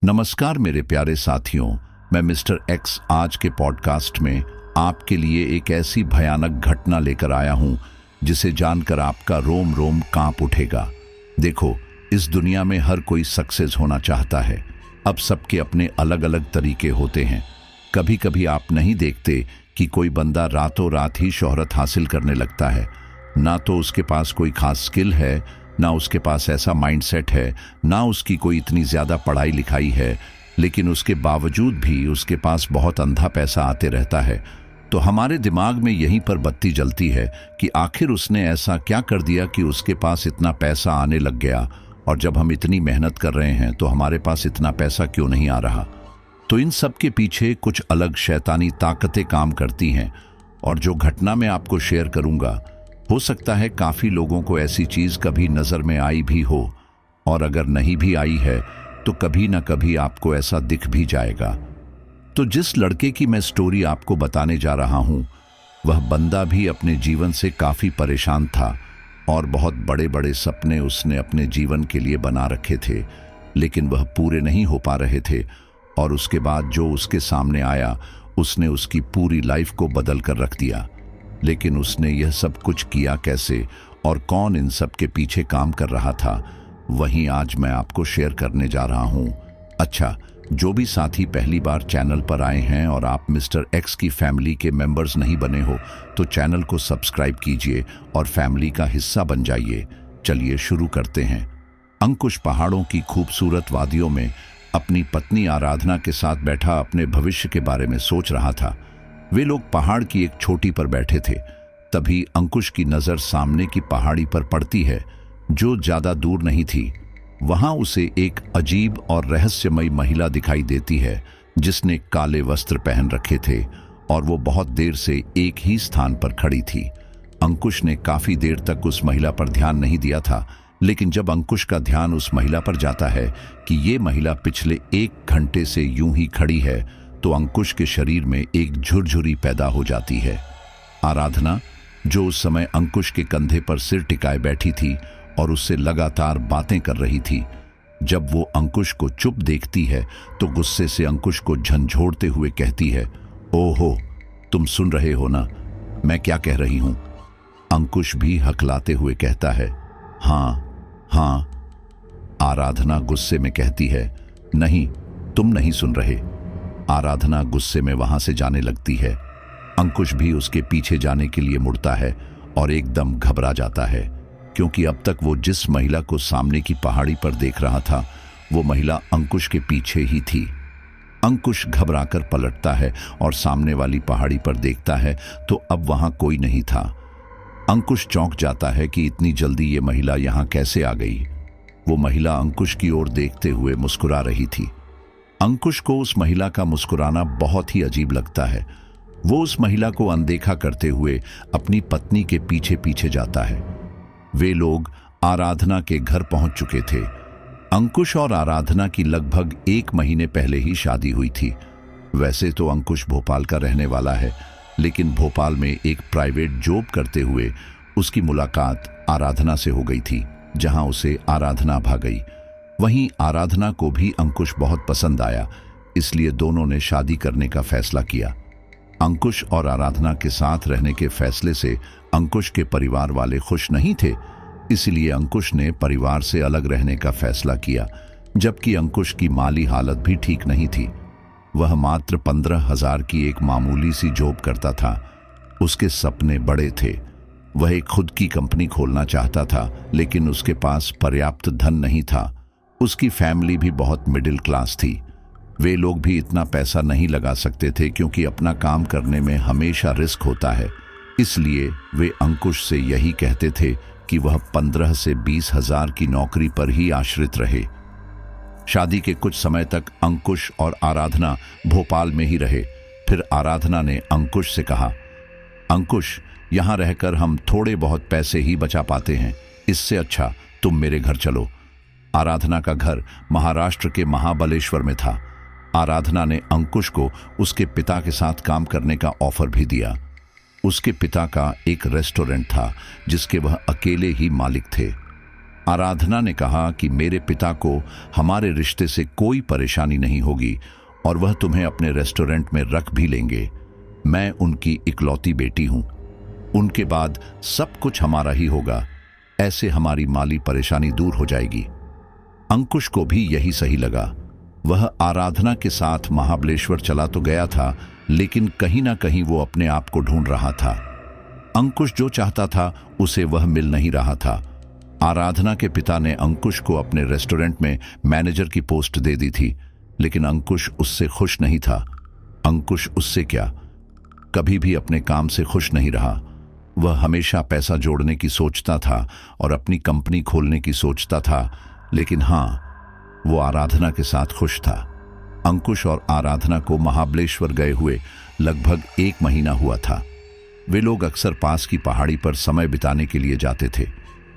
नमस्कार मेरे प्यारे साथियों, मैं मिस्टर एक्स आज के पॉडकास्ट में आपके लिए एक ऐसी भयानक घटना लेकर आया हूं जिसे जानकर आपका रोम रोम कांप उठेगा। देखो, इस दुनिया में हर कोई सक्सेस होना चाहता है। अब सबके अपने अलग अलग तरीके होते हैं। कभी कभी आप नहीं देखते कि कोई बंदा रातों रात ही शोहरत हासिल करने लगता है। ना तो उसके पास कोई खास स्किल है, ना उसके पास ऐसा माइंडसेट है, ना उसकी कोई इतनी ज़्यादा पढ़ाई लिखाई है, लेकिन उसके बावजूद भी उसके पास बहुत अंधा पैसा आते रहता है। तो हमारे दिमाग में यहीं पर बत्ती जलती है कि आखिर उसने ऐसा क्या कर दिया कि उसके पास इतना पैसा आने लग गया, और जब हम इतनी मेहनत कर रहे हैं तो हमारे पास इतना पैसा क्यों नहीं आ रहा। तो इन सब के पीछे कुछ अलग शैतानी ताकतें काम करती हैं, और जो घटना मैं आपको शेयर करूंगा, हो सकता है काफ़ी लोगों को ऐसी चीज़ कभी नज़र में आई भी हो, और अगर नहीं भी आई है तो कभी ना कभी आपको ऐसा दिख भी जाएगा। तो जिस लड़के की मैं स्टोरी आपको बताने जा रहा हूँ, वह बंदा भी अपने जीवन से काफ़ी परेशान था और बहुत बड़े बड़े सपने उसने अपने जीवन के लिए बना रखे थे, लेकिन वह पूरे नहीं हो पा रहे थे। और उसके बाद जो उसके सामने आया, उसने उसकी पूरी लाइफ को बदल कर रख दिया। लेकिन उसने यह सब कुछ किया कैसे और कौन इन सब के पीछे काम कर रहा था, वहीं आज मैं आपको शेयर करने जा रहा हूं। अच्छा, जो भी साथी पहली बार चैनल पर आए हैं और आप मिस्टर एक्स की फैमिली के मेंबर्स नहीं बने हो, तो चैनल को सब्सक्राइब कीजिए और फैमिली का हिस्सा बन जाइए। चलिए शुरू करते हैं। अंकुश पहाड़ों की खूबसूरत वादियों में अपनी पत्नी आराधना के साथ बैठा अपने भविष्य के बारे में सोच रहा था। वे लोग पहाड़ की एक चोटी पर बैठे थे। तभी अंकुश की नजर सामने की पहाड़ी पर पड़ती है, जो ज्यादा दूर नहीं थी। वहां उसे एक अजीब और रहस्यमयी महिला दिखाई देती है, जिसने काले वस्त्र पहन रखे थे और वो बहुत देर से एक ही स्थान पर खड़ी थी। अंकुश ने काफी देर तक उस महिला पर ध्यान नहीं दिया था, लेकिन जब अंकुश का ध्यान उस महिला पर जाता है कि ये महिला पिछले 1 घंटे से यूं ही खड़ी है, तो अंकुश के शरीर में एक झुरझुरी पैदा हो जाती है। आराधना, जो उस समय अंकुश के कंधे पर सिर टिकाए बैठी थी और उससे लगातार बातें कर रही थी, जब वो अंकुश को चुप देखती है तो गुस्से से अंकुश को झंझोड़ते हुए कहती है, ओहो, तुम सुन रहे हो ना मैं क्या कह रही हूं। अंकुश भी हकलाते हुए कहता है, हाँ हाँ। आराधना गुस्से में कहती है, नहीं, तुम नहीं सुन रहे। आराधना गुस्से में वहां से जाने लगती है। अंकुश भी उसके पीछे जाने के लिए मुड़ता है और एकदम घबरा जाता है, क्योंकि अब तक वो जिस महिला को सामने की पहाड़ी पर देख रहा था, वो महिला अंकुश के पीछे ही थी। अंकुश घबराकर पलटता है और सामने वाली पहाड़ी पर देखता है तो अब वहां कोई नहीं था। अंकुश चौंक जाता है कि इतनी जल्दी ये महिला यहां कैसे आ गई। वो महिला अंकुश की ओर देखते हुए मुस्कुरा रही थी। अंकुश को उस महिला का मुस्कुराना बहुत ही अजीब लगता है। वो उस महिला को अनदेखा करते हुए अपनी पत्नी के पीछे पीछे जाता है। वे लोग आराधना के घर पहुंच चुके थे। अंकुश और आराधना की लगभग 1 महीने पहले ही शादी हुई थी। वैसे तो अंकुश भोपाल का रहने वाला है, लेकिन भोपाल में एक प्राइवेट जॉब करते हुए उसकी मुलाकात आराधना से हो गई थी, जहां उसे आराधना भा गई। वहीं आराधना को भी अंकुश बहुत पसंद आया, इसलिए दोनों ने शादी करने का फैसला किया। अंकुश और आराधना के साथ रहने के फैसले से अंकुश के परिवार वाले खुश नहीं थे, इसलिए अंकुश ने परिवार से अलग रहने का फैसला किया। जबकि अंकुश की माली हालत भी ठीक नहीं थी। वह मात्र 15,000 की एक मामूली सी जॉब करता था। उसके सपने बड़े थे। वह एक खुद की कंपनी खोलना चाहता था, लेकिन उसके पास पर्याप्त धन नहीं था। उसकी फैमिली भी बहुत मिडिल क्लास थी। वे लोग भी इतना पैसा नहीं लगा सकते थे, क्योंकि अपना काम करने में हमेशा रिस्क होता है। इसलिए वे अंकुश से यही कहते थे कि वह 15 से 20,000 की नौकरी पर ही आश्रित रहे। शादी के कुछ समय तक अंकुश और आराधना भोपाल में ही रहे। फिर आराधना ने अंकुश से कहा, अंकुश, यहाँ रहकर हम थोड़े बहुत पैसे ही बचा पाते हैं, इससे अच्छा तुम मेरे घर चलो। आराधना का घर महाराष्ट्र के महाबलेश्वर में था। आराधना ने अंकुश को उसके पिता के साथ काम करने का ऑफर भी दिया। उसके पिता का एक रेस्टोरेंट था, जिसके वह अकेले ही मालिक थे। आराधना ने कहा कि मेरे पिता को हमारे रिश्ते से कोई परेशानी नहीं होगी और वह तुम्हें अपने रेस्टोरेंट में रख भी लेंगे। मैं उनकी इकलौती बेटी हूं। उनके बाद सब कुछ हमारा ही होगा। ऐसे हमारी माली परेशानी दूर हो जाएगी। अंकुश को भी यही सही लगा। वह आराधना के साथ महाबलेश्वर चला तो गया था, लेकिन कहीं ना कहीं वो अपने आप को ढूंढ रहा था। अंकुश जो चाहता था उसे वह मिल नहीं रहा था। आराधना के पिता ने अंकुश को अपने रेस्टोरेंट में मैनेजर की पोस्ट दे दी थी, लेकिन अंकुश उससे खुश नहीं था। अंकुश उससे क्या, कभी भी अपने काम से खुश नहीं रहा। वह हमेशा पैसा जोड़ने की सोचता था और अपनी कंपनी खोलने की सोचता था, लेकिन हाँ, वो आराधना के साथ खुश था। अंकुश और आराधना को महाबलेश्वर गए हुए लगभग 1 महीना हुआ था। वे लोग अक्सर पास की पहाड़ी पर समय बिताने के लिए जाते थे।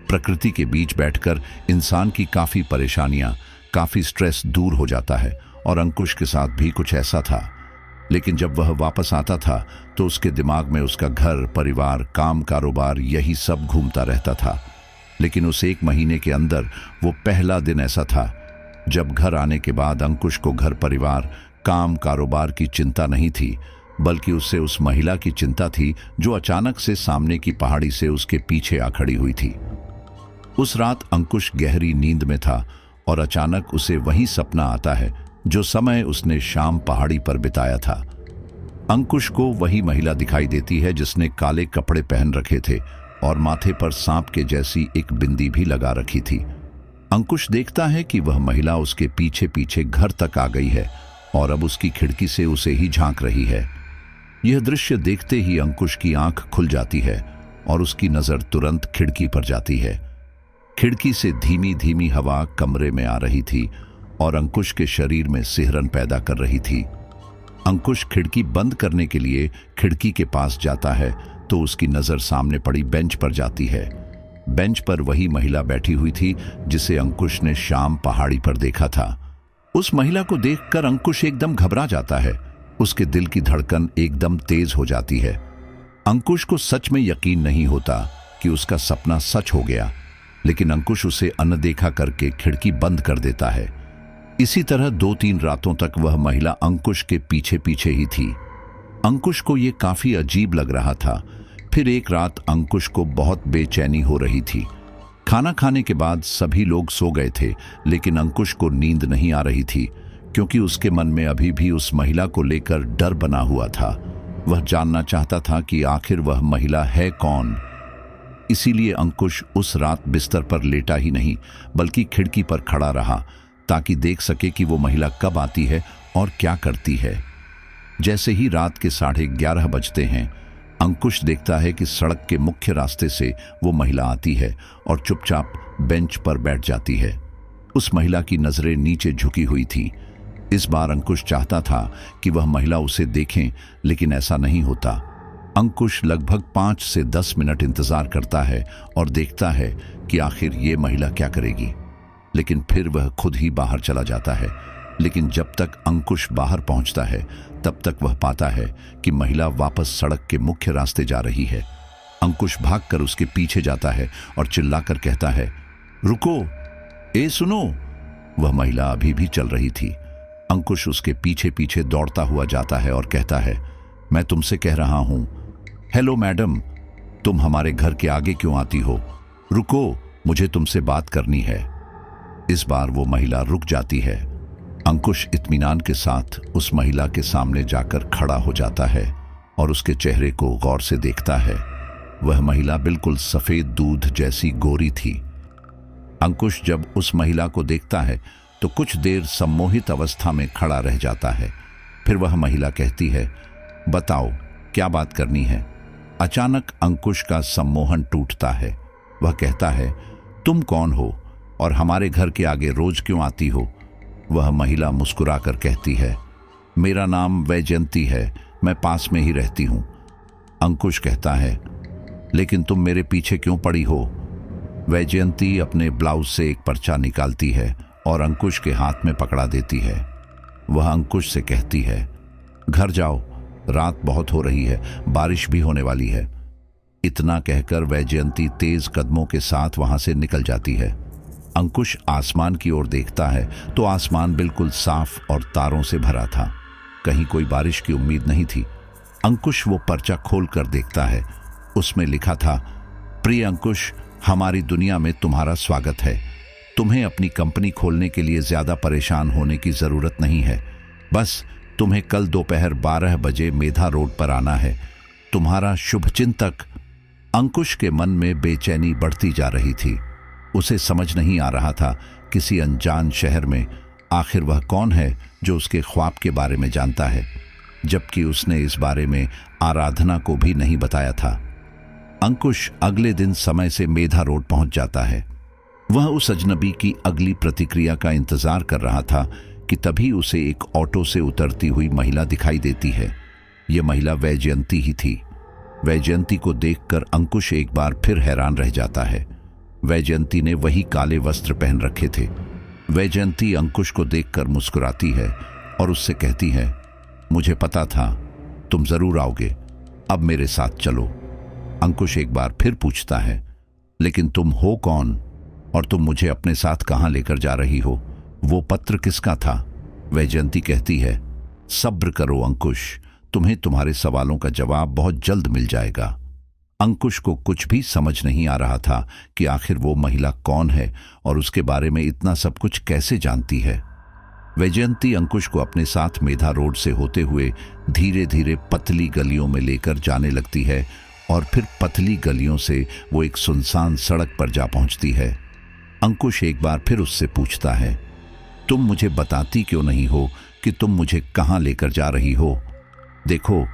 प्रकृति के बीच बैठकर इंसान की काफी परेशानियां, काफी स्ट्रेस दूर हो जाता है, और अंकुश के साथ भी कुछ ऐसा था। लेकिन जब वह वापस आता था तो उसके दिमाग में उसका घर, परिवार, काम, कारोबार, यही सब घूमता रहता था। लेकिन उस 1 महीने के अंदर वो पहला दिन ऐसा था जब घर आने के बाद अंकुश को घर, परिवार, काम, कारोबार की चिंता नहीं थी, बल्कि उससे उस महिला की चिंता थी जो अचानक से सामने की पहाड़ी से उसके पीछे आ खड़ी हुई थी। उस रात अंकुश गहरी नींद में था और अचानक उसे वही सपना आता है जो समय उसने शाम पहाड़ी पर बिताया था। अंकुश को वही महिला दिखाई देती है जिसने काले कपड़े पहन रखे थे और माथे पर सांप के जैसी एक बिंदी भी लगा रखी थी। अंकुश देखता है कि वह महिला उसके पीछे पीछे घर तक आ गई है और अब उसकी खिड़की से उसे ही झांक रही है। यह दृश्य देखते ही अंकुश की आंख खुल जाती है और उसकी नजर तुरंत खिड़की पर जाती है। खिड़की से धीमी धीमी हवा कमरे में आ रही थी और अंकुश के शरीर में सिहरन पैदा कर रही थी। अंकुश खिड़की बंद करने के लिए खिड़की के पास जाता है तो उसकी नजर सामने पड़ी बेंच पर जाती है। बेंच पर वही महिला बैठी हुई थी जिसे अंकुश ने शाम पहाड़ी पर देखा था। उस महिला को देखकर अंकुश एकदम घबरा जाता है। उसके दिल की धड़कन एकदम तेज हो जाती है। अंकुश को सच में यकीन नहीं होता कि उसका सपना सच हो गया, लेकिन अंकुश उसे अनदेखा करके खिड़की बंद कर देता है। इसी तरह 2-3 रातों तक वह महिला अंकुश के पीछे पीछे ही थी। अंकुश को यह काफी अजीब लग रहा था। फिर एक रात अंकुश को बहुत बेचैनी हो रही थी। खाना खाने के बाद सभी लोग सो गए थे, लेकिन अंकुश को नींद नहीं आ रही थी, क्योंकि उसके मन में अभी भी उस महिला को लेकर डर बना हुआ था। वह जानना चाहता था कि आखिर वह महिला है कौन। इसीलिए अंकुश उस रात बिस्तर पर लेटा ही नहीं, बल्कि खिड़की पर खड़ा रहा, ताकि देख सके कि वो महिला कब आती है और क्या करती है। जैसे ही रात के 11:30 बजते हैं, अंकुश देखता है कि सड़क के मुख्य रास्ते से वो महिला आती है और चुपचाप बेंच पर बैठ जाती है। उस महिला की नजरें नीचे झुकी हुई थी। इस बार अंकुश चाहता था कि वह महिला उसे देखें, लेकिन ऐसा नहीं होता। अंकुश लगभग 5 से 10 मिनट इंतजार करता है और देखता है कि आखिर ये महिला क्या करेगी, लेकिन फिर वह खुद ही बाहर चला जाता है। लेकिन जब तक अंकुश बाहर पहुंचता है, तब तक वह पाता है कि महिला वापस सड़क के मुख्य रास्ते जा रही है। अंकुश भागकर उसके पीछे जाता है और चिल्लाकर कहता है, रुको, ए सुनो। वह महिला अभी भी चल रही थी। अंकुश उसके पीछे पीछे दौड़ता हुआ जाता है और कहता है, मैं तुमसे कह रहा हूं, हेलो मैडम, तुम हमारे घर के आगे क्यों आती हो? रुको, मुझे तुमसे बात करनी है। इस बार वो महिला रुक जाती है। अंकुश इत्मीनान के साथ उस महिला के सामने जाकर खड़ा हो जाता है और उसके चेहरे को गौर से देखता है। वह महिला बिल्कुल सफेद दूध जैसी गोरी थी। अंकुश जब उस महिला को देखता है तो कुछ देर सम्मोहित अवस्था में खड़ा रह जाता है। फिर वह महिला कहती है, बताओ क्या बात करनी है? अचानक अंकुश का सम्मोहन टूटता है। वह कहता है, तुम कौन हो और हमारे घर के आगे रोज क्यों आती हो? वह महिला मुस्कुराकर कहती है, मेरा नाम वैजयंती है, मैं पास में ही रहती हूं। अंकुश कहता है, लेकिन तुम मेरे पीछे क्यों पड़ी हो? वैजयंती अपने ब्लाउज से एक पर्चा निकालती है और अंकुश के हाथ में पकड़ा देती है। वह अंकुश से कहती है, घर जाओ, रात बहुत हो रही है, बारिश भी होने वाली है। इतना कहकर वैजयंती तेज कदमों के साथ वहां से निकल जाती है। अंकुश आसमान की ओर देखता है तो आसमान बिल्कुल साफ और तारों से भरा था। कहीं कोई बारिश की उम्मीद नहीं थी। अंकुश वो पर्चा खोल कर देखता है। उसमें लिखा था, प्रिय अंकुश, हमारी दुनिया में तुम्हारा स्वागत है। तुम्हें अपनी कंपनी खोलने के लिए ज्यादा परेशान होने की जरूरत नहीं है। बस तुम्हें कल दोपहर 12 बजे मेधा रोड पर आना है। तुम्हारा शुभचिंतक। अंकुश के मन में बेचैनी बढ़ती जा रही थी। उसे समझ नहीं आ रहा था, किसी अनजान शहर में आखिर वह कौन है जो उसके ख्वाब के बारे में जानता है, जबकि उसने इस बारे में आराधना को भी नहीं बताया था। अंकुश अगले दिन समय से मेधा रोड पहुंच जाता है। वह उस अजनबी की अगली प्रतिक्रिया का इंतजार कर रहा था कि तभी उसे एक ऑटो से उतरती हुई महिला दिखाई देती है। यह महिला वैजयंती ही थी। वैजयंती को देखकर अंकुश एक बार फिर हैरान रह जाता है। वैजयंती ने वही काले वस्त्र पहन रखे थे। वैजयंती अंकुश को देखकर मुस्कुराती है और उससे कहती है, मुझे पता था तुम जरूर आओगे, अब मेरे साथ चलो। अंकुश एक बार फिर पूछता है, लेकिन तुम हो कौन और तुम मुझे अपने साथ कहां लेकर जा रही हो? वो पत्र किसका था? वैजयंती कहती है, सब्र करो अंकुश, तुम्हें तुम्हारे सवालों का जवाब बहुत जल्द मिल जाएगा। अंकुश को कुछ भी समझ नहीं आ रहा था कि आखिर वो महिला कौन है और उसके बारे में इतना सब कुछ कैसे जानती है। वैजयंती अंकुश को अपने साथ मेधा रोड से होते हुए धीरे धीरे पतली गलियों में लेकर जाने लगती है और फिर पतली गलियों से वो एक सुनसान सड़क पर जा पहुंचती है। अंकुश एक बार फिर उससे पूछता है, तुम मुझे बताती क्यों नहीं हो कि तुम मुझे कहां लेकर जा रही हो? देखो,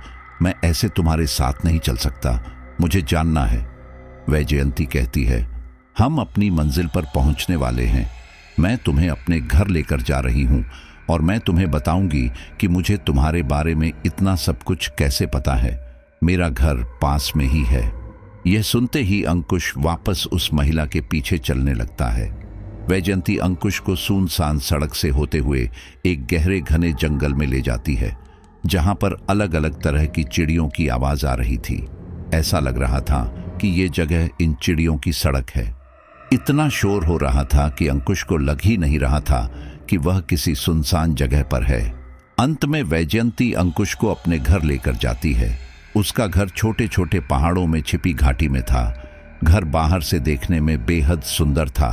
मैं ऐसे तुम्हारे साथ नहीं चल सकता, मुझे जानना है। वैजयंती कहती है, हम अपनी मंजिल पर पहुंचने वाले हैं। मैं तुम्हें अपने घर लेकर जा रही हूं और मैं तुम्हें बताऊंगी कि मुझे तुम्हारे बारे में इतना सब कुछ कैसे पता है। मेरा घर पास में ही है। यह सुनते ही अंकुश वापस उस महिला के पीछे चलने लगता है। वैजयंती अंकुश को सुनसान सड़क से होते हुए एक गहरे घने जंगल में ले जाती है, जहां पर अलग अलग तरह की चिड़ियों की आवाज आ रही थी। ऐसा लग रहा था कि ये जगह इन चिड़ियों की सड़क है। इतना शोर हो रहा था कि अंकुश को लग ही नहीं रहा था कि वह किसी सुनसान जगह पर है। अंत में वैजयंती अंकुश को अपने घर लेकर जाती है। उसका घर छोटे छोटे पहाड़ों में छिपी घाटी में था। घर बाहर से देखने में बेहद सुंदर था।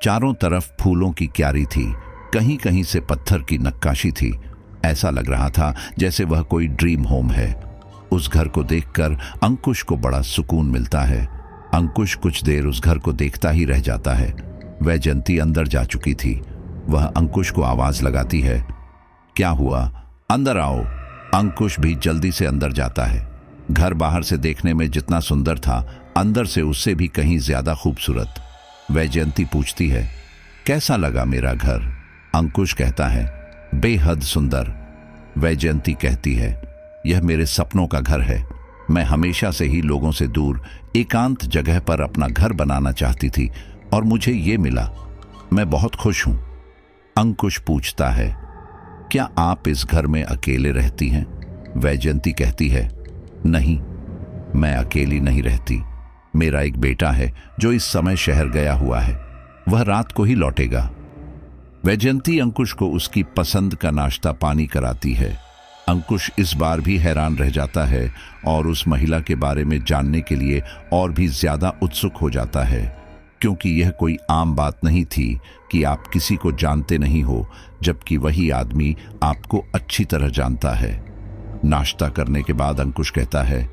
चारों तरफ फूलों की क्यारी थी, कहीं कहीं से पत्थर की नक्काशी थी। ऐसा लग रहा था जैसे वह कोई ड्रीम होम है। उस घर को देखकर अंकुश को बड़ा सुकून मिलता है। अंकुश कुछ देर उस घर को देखता ही रह जाता है। वैजयंती अंदर जा चुकी थी। वह अंकुश को आवाज लगाती है, क्या हुआ? अंदर आओ। अंकुश भी जल्दी से अंदर जाता है। घर बाहर से देखने में जितना सुंदर था, अंदर से उससे भी कहीं ज्यादा खूबसूरत। वैजयंती पूछती है, कैसा लगा मेरा घर? अंकुश कहता है, बेहद सुंदर। वैजयंती कहती है, यह मेरे सपनों का घर है। मैं हमेशा से ही लोगों से दूर एकांत जगह पर अपना घर बनाना चाहती थी और मुझे ये मिला। मैं बहुत खुश हूं। अंकुश पूछता है, क्या आप इस घर में अकेले रहती हैं? वैजयंती कहती है, नहीं, मैं अकेली नहीं रहती। मेरा एक बेटा है जो इस समय शहर गया हुआ है। वह रात को ही लौटेगा। वैजयंती अंकुश को उसकी पसंद का नाश्ता पानी कराती है। अंकुश इस बार भी हैरान रह जाता है और उस महिला के बारे में जानने के लिए और भी ज्यादा उत्सुक हो जाता है, क्योंकि यह कोई आम बात नहीं थी कि आप किसी को जानते नहीं हो जबकि वही आदमी आपको अच्छी तरह जानता है। नाश्ता करने के बाद अंकुश कहता है,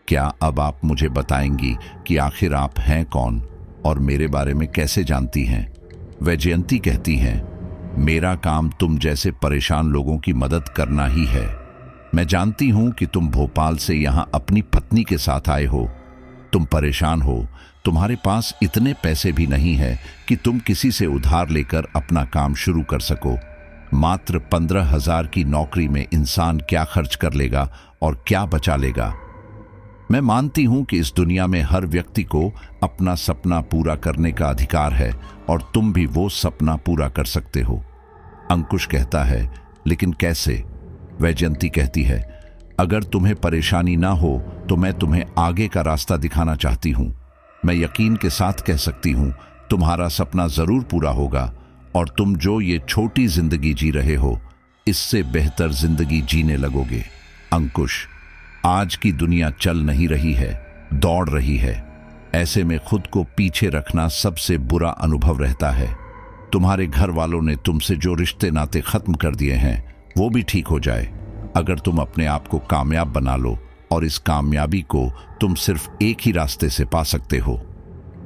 क्या अब आप मुझे बताएंगी कि आखिर आप हैं कौन और मेरे बारे में कैसे जानती हैं? वैजयंती कहती हैं, मेरा काम तुम जैसे परेशान लोगों की मदद करना ही है। मैं जानती हूं कि तुम भोपाल से यहां अपनी पत्नी के साथ आए हो। तुम परेशान हो, तुम्हारे पास इतने पैसे भी नहीं है कि तुम किसी से उधार लेकर अपना काम शुरू कर सको। मात्र 15,000 की नौकरी में इंसान क्या खर्च कर लेगा और क्या बचा लेगा? मैं मानती हूं कि इस दुनिया में हर व्यक्ति को अपना सपना पूरा करने का अधिकार है और तुम भी वो सपना पूरा कर सकते हो। अंकुश कहता है, लेकिन कैसे? वैजयंती कहती है, अगर तुम्हें परेशानी ना हो तो मैं तुम्हें आगे का रास्ता दिखाना चाहती हूं। मैं यकीन के साथ कह सकती हूं तुम्हारा सपना जरूर पूरा होगा और तुम जो ये छोटी जिंदगी जी रहे हो इससे बेहतर जिंदगी जीने लगोगे। अंकुश, आज की दुनिया चल नहीं रही है, दौड़ रही है। ऐसे में खुद को पीछे रखना सबसे बुरा अनुभव रहता है। तुम्हारे घर वालों ने तुमसे जो रिश्ते नाते खत्म कर दिए हैं वो भी ठीक हो जाए अगर तुम अपने आप को कामयाब बना लो, और इस कामयाबी को तुम सिर्फ एक ही रास्ते से पा सकते हो।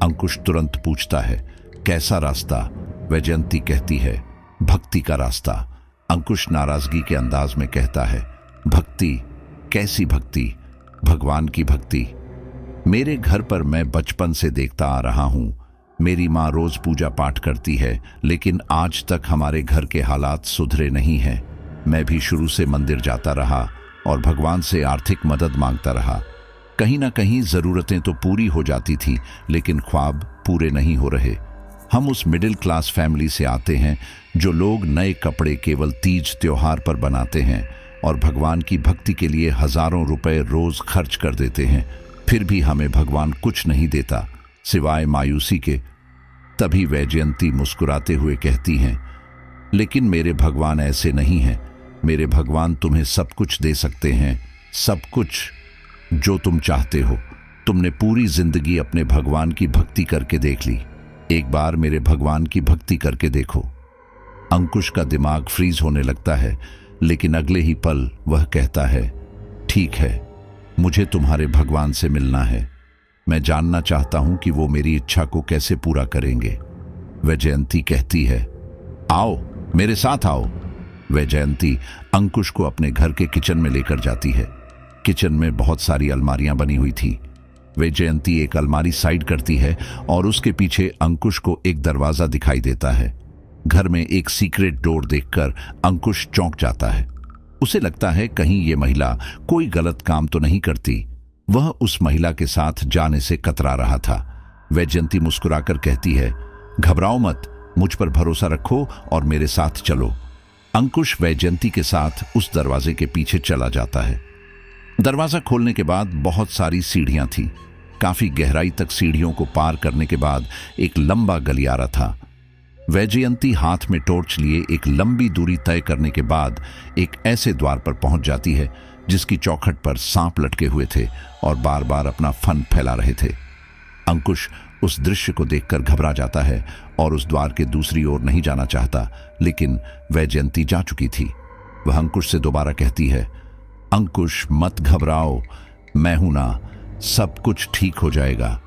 अंकुश तुरंत पूछता है, कैसा रास्ता? वैजयंती कहती है, भक्ति का रास्ता। अंकुश नाराजगी के अंदाज में कहता है, भक्ति? कैसी भक्ति? भगवान की भक्ति। मेरे घर पर मैं बचपन से देखता आ रहा हूं, मेरी माँ रोज पूजा पाठ करती है, लेकिन आज तक हमारे घर के हालात सुधरे नहीं हैं। मैं भी शुरू से मंदिर जाता रहा और भगवान से आर्थिक मदद मांगता रहा। कहीं ना कहीं जरूरतें तो पूरी हो जाती थी, लेकिन ख्वाब पूरे नहीं हो रहे। हम उस मिडिल क्लास फैमिली से आते हैं जो लोग नए कपड़े केवल तीज त्योहार पर बनाते हैं और भगवान की भक्ति के लिए हजारों रुपए रोज खर्च कर देते हैं। फिर भी हमें भगवान कुछ नहीं देता सिवाय मायूसी के। तभी वैजयंती मुस्कुराते हुए कहती हैं, लेकिन मेरे भगवान ऐसे नहीं हैं। मेरे भगवान तुम्हें सब कुछ दे सकते हैं, सब कुछ जो तुम चाहते हो। तुमने पूरी जिंदगी अपने भगवान की भक्ति करके देख ली, एक बार मेरे भगवान की भक्ति करके देखो। अंकुश का दिमाग फ्रीज होने लगता है, लेकिन अगले ही पल वह कहता है, ठीक है, मुझे तुम्हारे भगवान से मिलना है। मैं जानना चाहता हूं कि वो मेरी इच्छा को कैसे पूरा करेंगे। वैजयंती कहती है, आओ मेरे साथ आओ। वैजयंती अंकुश को अपने घर के किचन में लेकर जाती है। किचन में बहुत सारी अलमारियां बनी हुई थी। वैजयंती एक अलमारी साइड करती है और उसके पीछे अंकुश को एक दरवाजा दिखाई देता है। घर में एक सीक्रेट डोर देखकर अंकुश चौंक जाता है। उसे लगता है कहीं ये महिला कोई गलत काम तो नहीं करती। वह उस महिला के साथ जाने से कतरा रहा था। वैजयंती मुस्कुराकर कहती है, घबराओ मत, मुझ पर भरोसा रखो और मेरे साथ चलो। अंकुश वैजयंती के साथ उस दरवाजे के पीछे चला जाता है। दरवाजा खोलने के बाद बहुत सारी सीढ़ियां थीं। काफी गहराई तक सीढ़ियों को पार करने के बाद एक लंबा गलियारा था। वैजयंती हाथ में टॉर्च लिए एक लंबी दूरी तय करने के बाद एक ऐसे द्वार पर पहुंच जाती है जिसकी चौखट पर सांप लटके हुए थे और बार बार अपना फन फैला रहे थे। अंकुश उस दृश्य को देखकर घबरा जाता है और उस द्वार के दूसरी ओर नहीं जाना चाहता, लेकिन वैजयंती जा चुकी थी। वह अंकुश से दोबारा कहती है, अंकुश मत घबराओ, मैं हूं ना, सब कुछ ठीक हो जाएगा।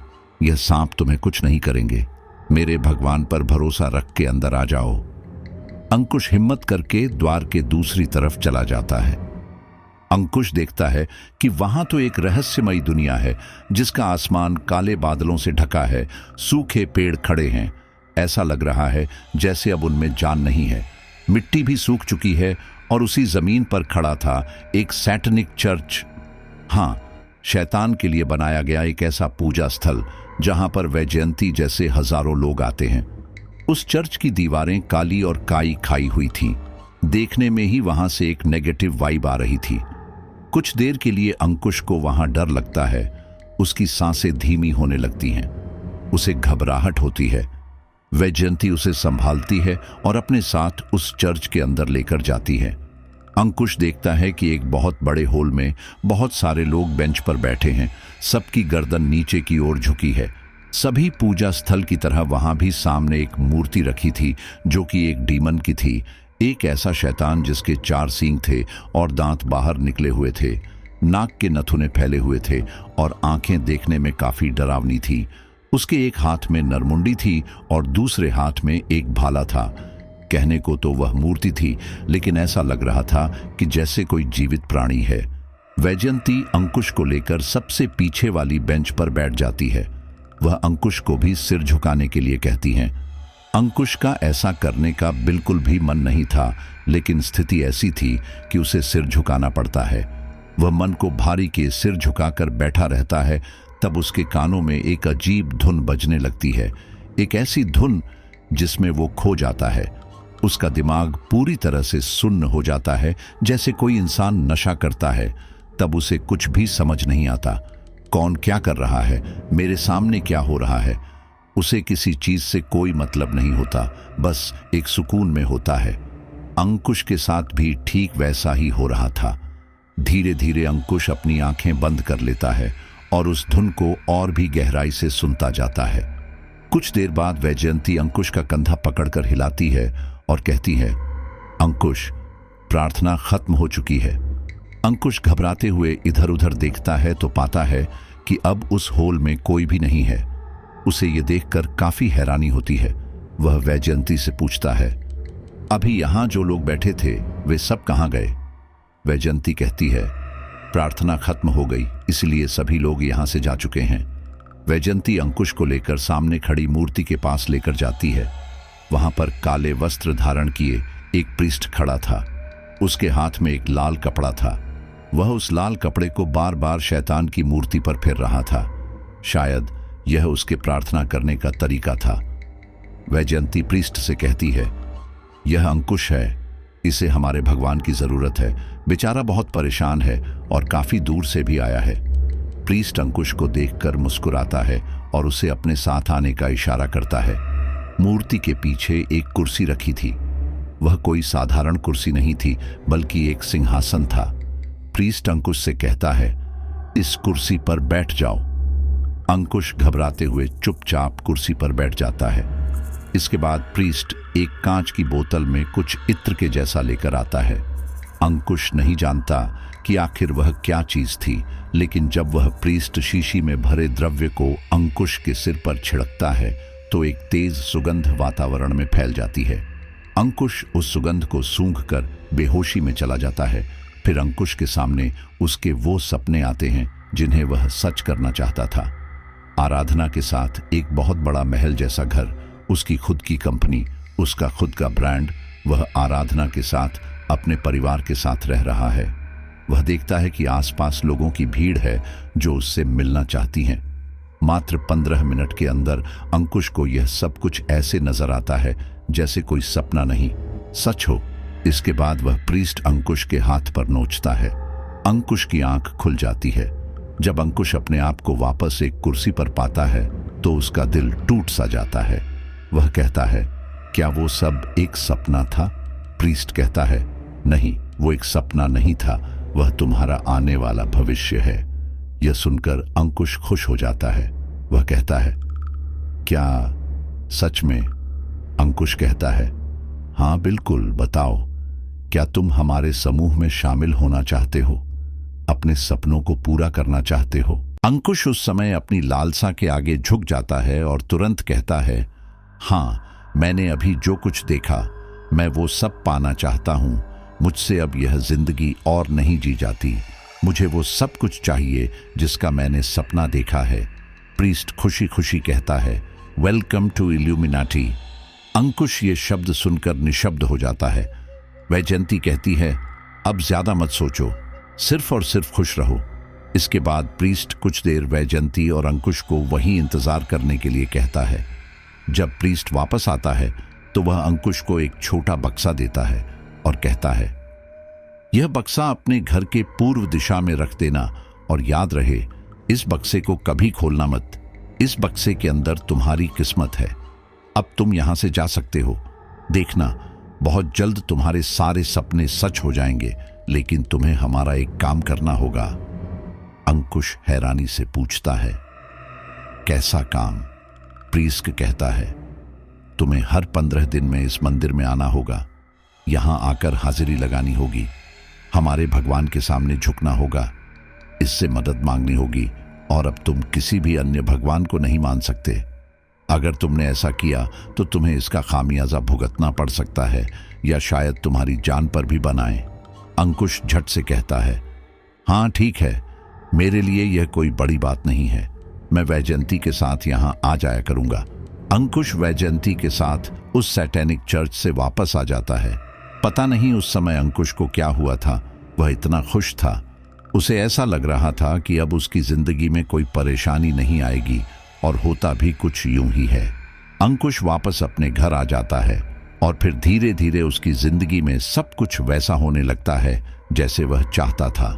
यह सांप तुम्हें कुछ नहीं करेंगे। मेरे भगवान पर भरोसा रख के अंदर आ जाओ। अंकुश हिम्मत करके द्वार के दूसरी तरफ चला जाता है। अंकुश देखता है कि वहां तो एक रहस्यमयी दुनिया है जिसका आसमान काले बादलों से ढका है। सूखे पेड़ खड़े हैं, ऐसा लग रहा है जैसे अब उनमें जान नहीं है। मिट्टी भी सूख चुकी है और उसी जमीन पर खड़ा था एक सैटनिक चर्च। हाँ, शैतान के लिए बनाया गया एक ऐसा पूजा स्थल जहां पर वैजयंती जैसे हजारों लोग आते हैं। उस चर्च की दीवारें काली और काई खाई हुई थीं। देखने में ही वहां से एक नेगेटिव वाइब आ रही थी। कुछ देर के लिए अंकुश को वहां डर लगता है। उसकी सांसें धीमी होने लगती हैं, उसे घबराहट होती है। वैजयंती उसे संभालती है और अपने साथ उस चर्च के अंदर लेकर जाती है। अंकुश देखता है कि एक बहुत बड़े हॉल में बहुत सारे लोग बेंच पर बैठे हैं। सबकी गर्दन नीचे की ओर झुकी है। सभी पूजा स्थल की तरह वहां भी सामने एक मूर्ति रखी थी जो कि एक डीमन की थी। एक ऐसा शैतान जिसके 4 सींग थे और दांत बाहर निकले हुए थे, नाक के नथुने फैले हुए थे और आंखें देखने में काफी डरावनी थी। उसके एक हाथ में नरमुंडी थी और दूसरे हाथ में एक भाला था। कहने को तो वह मूर्ति थी, लेकिन ऐसा लग रहा था कि जैसे कोई जीवित प्राणी है। वैजयंती अंकुश को लेकर सबसे पीछे वाली बेंच पर बैठ जाती है। वह अंकुश को भी सिर झुकाने के लिए कहती हैं। अंकुश का ऐसा करने का बिल्कुल भी मन नहीं था, लेकिन स्थिति ऐसी थी कि उसे सिर झुकाना पड़ता है। वह मन को भारी के सिर झुकाकर बैठा रहता है। तब उसके कानों में एक अजीब धुन बजने लगती है, एक ऐसी धुन जिसमें वो खो जाता है। उसका दिमाग पूरी तरह से सुन्न हो जाता है, जैसे कोई इंसान नशा करता है। तब उसे कुछ भी समझ नहीं आता। कौन क्या कर रहा है, मेरे सामने क्या हो रहा है। उसे किसी चीज से कोई मतलब नहीं होता, बस एक सुकून में होता है। अंकुश के साथ भी ठीक वैसा ही हो रहा था। धीरे धीरे अंकुश अपनी आंखें बंद कर लेता है और उस धुन को और भी गहराई से सुनता जाता है। कुछ देर बाद वैजयंती अंकुश का कंधा पकड़कर हिलाती है और कहती है, अंकुश, प्रार्थना खत्म हो चुकी है। अंकुश घबराते हुए इधर उधर देखता है तो पाता है कि अब उस होल में कोई भी नहीं है। उसे यह देखकर काफी हैरानी होती है। वह वैजयंती से पूछता है, अभी यहां जो लोग बैठे थे वे सब कहां गए? वैजयंती कहती है, प्रार्थना खत्म हो गई, इसलिए सभी लोग यहां से जा चुके हैं। वैजयंती अंकुश को लेकर सामने खड़ी मूर्ति के पास लेकर जाती है। वहां पर काले वस्त्र धारण किए एक प्रीस्ट खड़ा था। उसके हाथ में एक लाल कपड़ा था। वह उस लाल कपड़े को बार बार शैतान की मूर्ति पर फेर रहा था। शायद यह उसके प्रार्थना करने का तरीका था। वैजयंती प्रीस्ट से कहती है, यह अंकुश है, इसे हमारे भगवान की जरूरत है। बेचारा बहुत परेशान है और काफी दूर से भी आया है। प्रीस्ट अंकुश को देखकर मुस्कुराता है और उसे अपने साथ आने का इशारा करता है। मूर्ति के पीछे एक कुर्सी रखी थी। वह कोई साधारण कुर्सी नहीं थी, बल्कि एक सिंहासन था। प्रीस्ट अंकुश से कहता है, इस कुर्सी पर बैठ जाओ। अंकुश घबराते हुए चुपचाप कुर्सी पर बैठ जाता है। इसके बाद प्रीस्ट एक कांच की बोतल में कुछ इत्र के जैसा लेकर आता है। अंकुश नहीं जानता कि आखिर वह क्या चीज थी, लेकिन जब वह प्रीस्ट शीशी में भरे द्रव्य को अंकुश के सिर पर छिड़कता है तो एक तेज सुगंध वातावरण में फैल जाती है। अंकुश उस सुगंध को सूंघकर बेहोशी में चला जाता है। फिर अंकुश के सामने उसके वो सपने आते हैं जिन्हें वह सच करना चाहता था। आराधना के साथ एक बहुत बड़ा महल जैसा घर, उसकी खुद की कंपनी, उसका खुद का ब्रांड। वह आराधना के साथ अपने परिवार के साथ रह रहा है। वह देखता है कि आसपास लोगों की भीड़ है जो उससे मिलना चाहती हैं। मात्र 15 मिनट के अंदर अंकुश को यह सब कुछ ऐसे नजर आता है जैसे कोई सपना नहीं, सच हो। इसके बाद वह प्रीस्ट अंकुश के हाथ पर नोचता है। अंकुश की आंख खुल जाती है। जब अंकुश अपने आप को वापस एक कुर्सी पर पाता है तो उसका दिल टूट सा जाता है। वह कहता है, क्या वो सब एक सपना था? प्रीस्ट कहता है, नहीं, वो एक सपना नहीं था, वह तुम्हारा आने वाला भविष्य है। यह सुनकर अंकुश खुश हो जाता है। वह कहता है, क्या सच में? अंकुश कहता है, हाँ बिल्कुल, बताओ, क्या तुम हमारे समूह में शामिल होना चाहते हो? अपने सपनों को पूरा करना चाहते हो? अंकुश उस समय अपनी लालसा के आगे झुक जाता है और तुरंत कहता है, हाँ, मैंने अभी जो कुछ देखा, मैं वो सब पाना चाहता हूं। मुझसे अब यह जिंदगी और नहीं जी जाती। मुझे वो सब कुछ चाहिए जिसका मैंने सपना देखा है। प्रीस्ट खुशी खुशी कहता है, वेलकम टू इल्यूमिनाटी। अंकुश ये शब्द सुनकर निशब्द हो जाता है। वैजयंती कहती है, अब ज्यादा मत सोचो, सिर्फ और सिर्फ खुश रहो। इसके बाद प्रीस्ट कुछ देर वैजयंती और अंकुश को वहीं इंतजार करने के लिए कहता है। जब प्रीस्ट वापस आता है तो वह अंकुश को एक छोटा बक्सा देता है और कहता है, यह बक्सा अपने घर के पूर्व दिशा में रख देना और याद रहे, इस बक्से को कभी खोलना मत। इस बक्से के अंदर तुम्हारी किस्मत है। अब तुम यहां से जा सकते हो। देखना, बहुत जल्द तुम्हारे सारे सपने सच हो जाएंगे, लेकिन तुम्हें हमारा एक काम करना होगा। अंकुश हैरानी से पूछता है, कैसा काम? प्रीस्ट कहता है, तुम्हें हर 15 दिन में इस मंदिर में आना होगा। यहां आकर हाजिरी लगानी होगी। हमारे भगवान के सामने झुकना होगा। इससे मदद मांगनी होगी और अब तुम किसी भी अन्य भगवान को नहीं मान सकते। अगर तुमने ऐसा किया तो तुम्हें इसका खामियाजा भुगतना पड़ सकता है या शायद तुम्हारी जान पर भी बनाए। अंकुश झट से कहता है, हाँ ठीक है, मेरे लिए यह कोई बड़ी बात नहीं है। मैं वैजयंती के साथ यहां आ जाया करूंगा। अंकुश वैजयंती के साथ उस सैटेनिक चर्च से वापस आ जाता है। पता नहीं उस समय अंकुश को क्या हुआ था, वह इतना खुश था। उसे ऐसा लग रहा था कि अब उसकी जिंदगी में कोई परेशानी नहीं आएगी और होता भी कुछ यूं ही है। अंकुश वापस अपने घर आ जाता है और फिर धीरे धीरे उसकी जिंदगी में सब कुछ वैसा होने लगता है जैसे वह चाहता था।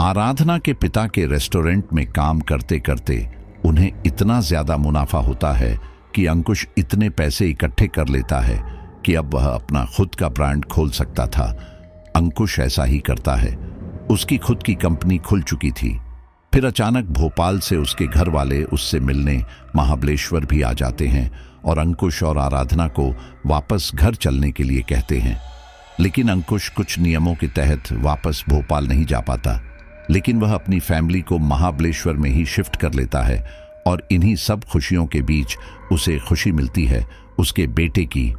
आराधना के पिता के रेस्टोरेंट में काम करते करते उन्हें इतना ज्यादा मुनाफा होता है कि अंकुश इतने पैसे इकट्ठे कर लेता है कि अब वह अपना खुद का ब्रांड खोल सकता था। अंकुश ऐसा ही करता है। उसकी खुद की कंपनी खुल चुकी थी। फिर अचानक भोपाल से उसके घर वाले उससे मिलने महाबलेश्वर भी आ जाते हैं और अंकुश और आराधना को वापस घर चलने के लिए कहते हैं। लेकिन अंकुश कुछ नियमों के तहत वापस भोपाल नहीं जा पाता, लेकिन वह अपनी फैमिली को महाबलेश्वर में ही शिफ्ट कर लेता है और इन्हीं सब खुशियों के बीच उसे खुशी मिलती है उसके बेटे की।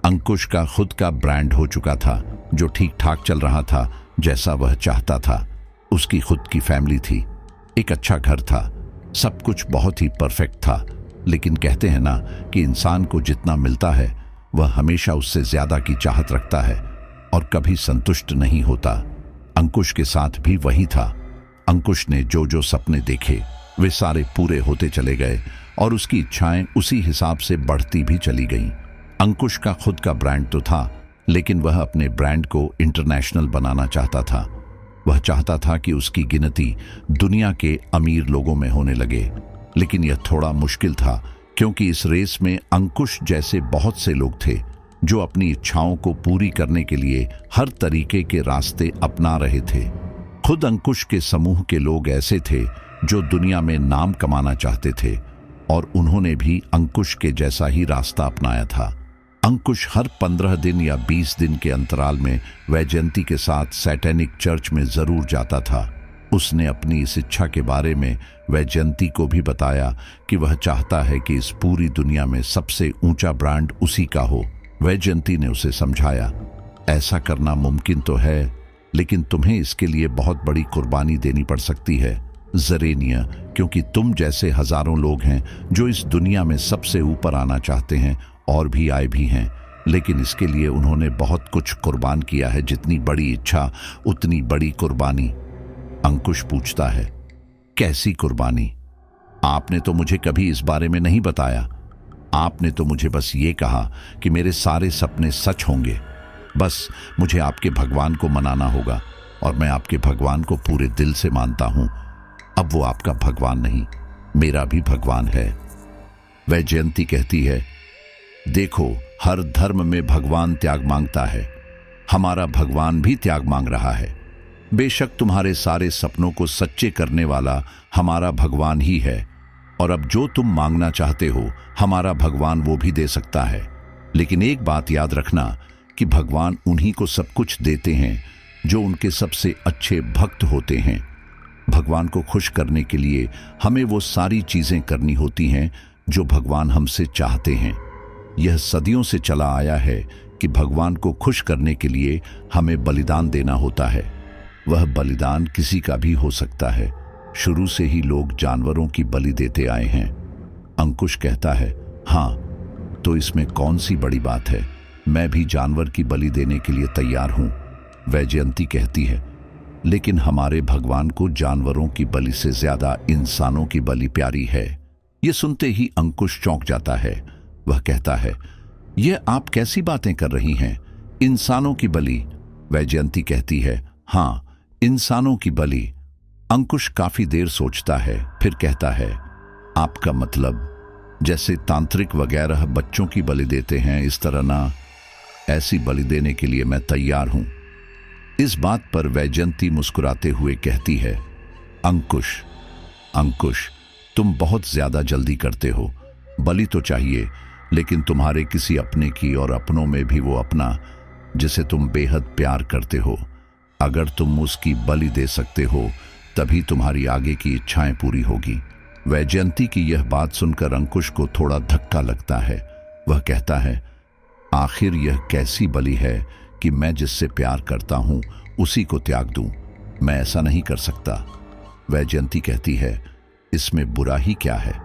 अंकुश का खुद का ब्रांड हो चुका था जो ठीक ठाक चल रहा था, जैसा वह चाहता था। उसकी खुद की फैमिली थी, एक अच्छा घर था, सब कुछ बहुत ही परफेक्ट था। लेकिन कहते हैं ना कि इंसान को जितना मिलता है वह हमेशा उससे ज्यादा की चाहत रखता है और कभी संतुष्ट नहीं होता। अंकुश के साथ भी वही था। अंकुश ने जो जो सपने देखे वे सारे पूरे होते चले गए और उसकी इच्छाएं उसी हिसाब से बढ़ती भी चली गईं। अंकुश का खुद का ब्रांड तो था, लेकिन वह अपने ब्रांड को इंटरनेशनल बनाना चाहता था। वह चाहता था कि उसकी गिनती दुनिया के अमीर लोगों में होने लगे, लेकिन यह थोड़ा मुश्किल था क्योंकि इस रेस में अंकुश जैसे बहुत से लोग थे जो अपनी इच्छाओं को पूरी करने के लिए हर तरीके के रास्ते अपना रहे थे। खुद अंकुश के समूह के लोग ऐसे थे जो दुनिया में नाम कमाना चाहते थे और उन्होंने भी अंकुश के जैसा ही रास्ता अपनाया था। अंकुश हर 15 दिन या 20 दिन के अंतराल में वैजयंती के साथ सैटेनिक चर्च में जरूर जाता था। उसने अपनी इस इच्छा के बारे में वैजयंती को भी बताया कि वह चाहता है कि इस पूरी दुनिया में सबसे ऊंचा ब्रांड उसी का हो। वैजयंती ने उसे समझाया, ऐसा करना मुमकिन तो है, लेकिन तुम्हें इसके लिए बहुत बड़ी कुर्बानी देनी पड़ सकती है ज़रेनिया, क्योंकि तुम जैसे हजारों लोग हैं जो इस दुनिया में सबसे ऊपर आना चाहते हैं और भी आए भी हैं, लेकिन इसके लिए उन्होंने बहुत कुछ कुर्बान किया है। जितनी बड़ी इच्छा उतनी बड़ी कुर्बानी। अंकुश पूछता है, कैसी कुर्बानी? आपने तो मुझे कभी इस बारे में नहीं बताया। आपने तो मुझे बस ये कहा कि मेरे सारे सपने सच होंगे। बस मुझे आपके भगवान को मनाना होगा और मैं आपके भगवान को पूरे दिल से मानता हूं। अब वो आपका भगवान नहीं, मेरा भी भगवान है। वैजयंती कहती है, देखो, हर धर्म में भगवान त्याग मांगता है। हमारा भगवान भी त्याग मांग रहा है। बेशक तुम्हारे सारे सपनों को सच्चे करने वाला हमारा भगवान ही है, और अब जो तुम मांगना चाहते हो हमारा भगवान वो भी दे सकता है। लेकिन एक बात याद रखना कि भगवान उन्हीं को सब कुछ देते हैं जो उनके सबसे अच्छे भक्त होते हैं। भगवान को खुश करने के लिए हमें वो सारी चीजें करनी होती हैं जो भगवान हमसे चाहते हैं। यह सदियों से चला आया है कि भगवान को खुश करने के लिए हमें बलिदान देना होता है। वह बलिदान किसी का भी हो सकता है। शुरू से ही लोग जानवरों की बलि देते आए हैं। अंकुश कहता है, हाँ, तो इसमें कौन सी बड़ी बात है? मैं भी जानवर की बलि देने के लिए तैयार हूं। वैजयंती कहती है, लेकिन हमारे भगवान को जानवरों की बलि से ज्यादा इंसानों की बलि प्यारी है। यह सुनते ही अंकुश चौंक जाता है। वह कहता है, यह आप कैसी बातें कर रही हैं? इंसानों की बलि? वैजयंती कहती है, हाँ, इंसानों की बलि। अंकुश काफी देर सोचता है, फिर कहता है, आपका मतलब जैसे तांत्रिक वगैरह बच्चों की बलि देते हैं, इस तरह ना? ऐसी बलि देने के लिए मैं तैयार हूं। इस बात पर वैजयंती मुस्कुराते हुए कहती है, अंकुश, तुम बहुत ज्यादा जल्दी करते हो। बलि तो चाहिए, लेकिन तुम्हारे किसी अपने की, और अपनों में भी वो अपना जिसे तुम बेहद प्यार करते हो। अगर तुम उसकी बलि दे सकते हो तभी तुम्हारी आगे की इच्छाएं पूरी होगी। वैजयंती की यह बात सुनकर अंकुश को थोड़ा धक्का लगता है। वह कहता है, आखिर यह कैसी बलि है कि मैं जिससे प्यार करता हूं उसी को त्याग दूं? मैं ऐसा नहीं कर सकता। वैजयंती कहती है, इसमें बुरा ही क्या है?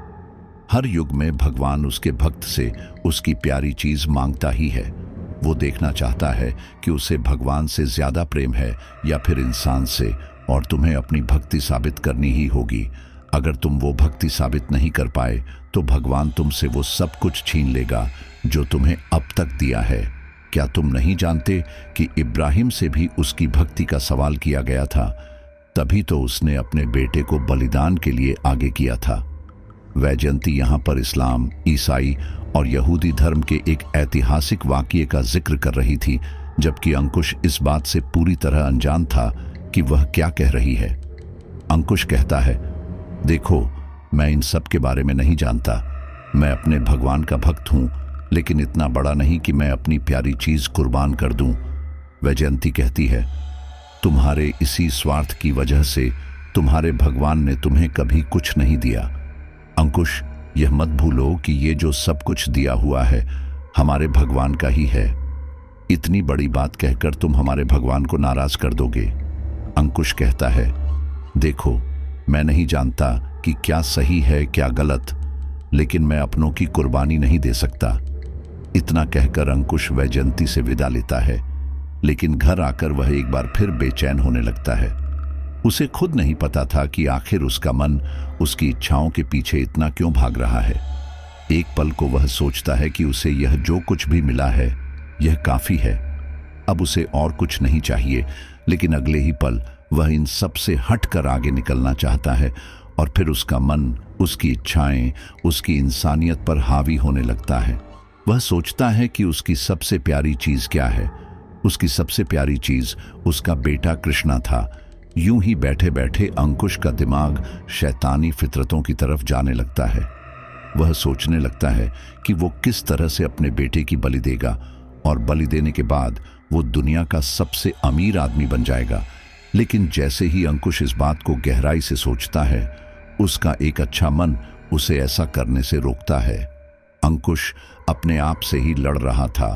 हर युग में भगवान उसके भक्त से उसकी प्यारी चीज मांगता ही है। वो देखना चाहता है कि उसे भगवान से ज्यादा प्रेम है या फिर इंसान से, और तुम्हें अपनी भक्ति साबित करनी ही होगी। अगर तुम वो भक्ति साबित नहीं कर पाए तो भगवान तुमसे वो सब कुछ छीन लेगा जो तुम्हें अब तक दिया है। क्या तुम नहीं जानते कि इब्राहिम से भी उसकी भक्ति का सवाल किया गया था? तभी तो उसने अपने बेटे को बलिदान के लिए आगे किया था। वैजयंती यहाँ पर इस्लाम, ईसाई और यहूदी धर्म के एक ऐतिहासिक वाक़ये का जिक्र कर रही थी, जबकि अंकुश इस बात से पूरी तरह अनजान था कि वह क्या कह रही है। अंकुश कहता है, देखो, मैं इन सब के बारे में नहीं जानता। मैं अपने भगवान का भक्त हूँ, लेकिन इतना बड़ा नहीं कि मैं अपनी प्यारी चीज़ कुर्बान कर दूँ। वैजयंती कहती है, तुम्हारे इसी स्वार्थ की वजह से तुम्हारे भगवान ने तुम्हें कभी कुछ नहीं दिया। अंकुश, यह मत भूलो कि ये जो सब कुछ दिया हुआ है हमारे भगवान का ही है। इतनी बड़ी बात कहकर तुम हमारे भगवान को नाराज कर दोगे। अंकुश कहता है, देखो, मैं नहीं जानता कि क्या सही है क्या गलत, लेकिन मैं अपनों की कुर्बानी नहीं दे सकता। इतना कहकर अंकुश वैजयंती से विदा लेता है, लेकिन घर आकर वह एक बार फिर बेचैन होने लगता है। उसे खुद नहीं पता था कि आखिर उसका मन उसकी इच्छाओं के पीछे इतना क्यों भाग रहा है। एक पल को वह सोचता है कि उसे यह जो कुछ भी मिला है यह काफी है, अब उसे और कुछ नहीं चाहिए, लेकिन अगले ही पल वह इन सब से हटकर आगे निकलना चाहता है और फिर उसका मन, उसकी इच्छाएं, उसकी इंसानियत पर हावी होने लगता है। वह सोचता है कि उसकी सबसे प्यारी चीज क्या है। उसकी सबसे प्यारी चीज उसका बेटा कृष्णा था। यूं ही बैठे बैठे अंकुश का दिमाग शैतानी फितरतों की तरफ जाने लगता है। वह सोचने लगता है कि वो किस तरह से अपने बेटे की बलि देगा और बलि देने के बाद वो दुनिया का सबसे अमीर आदमी बन जाएगा। लेकिन जैसे ही अंकुश इस बात को गहराई से सोचता है, उसका एक अच्छा मन उसे ऐसा करने से रोकता है। अंकुश अपने आप से ही लड़ रहा था।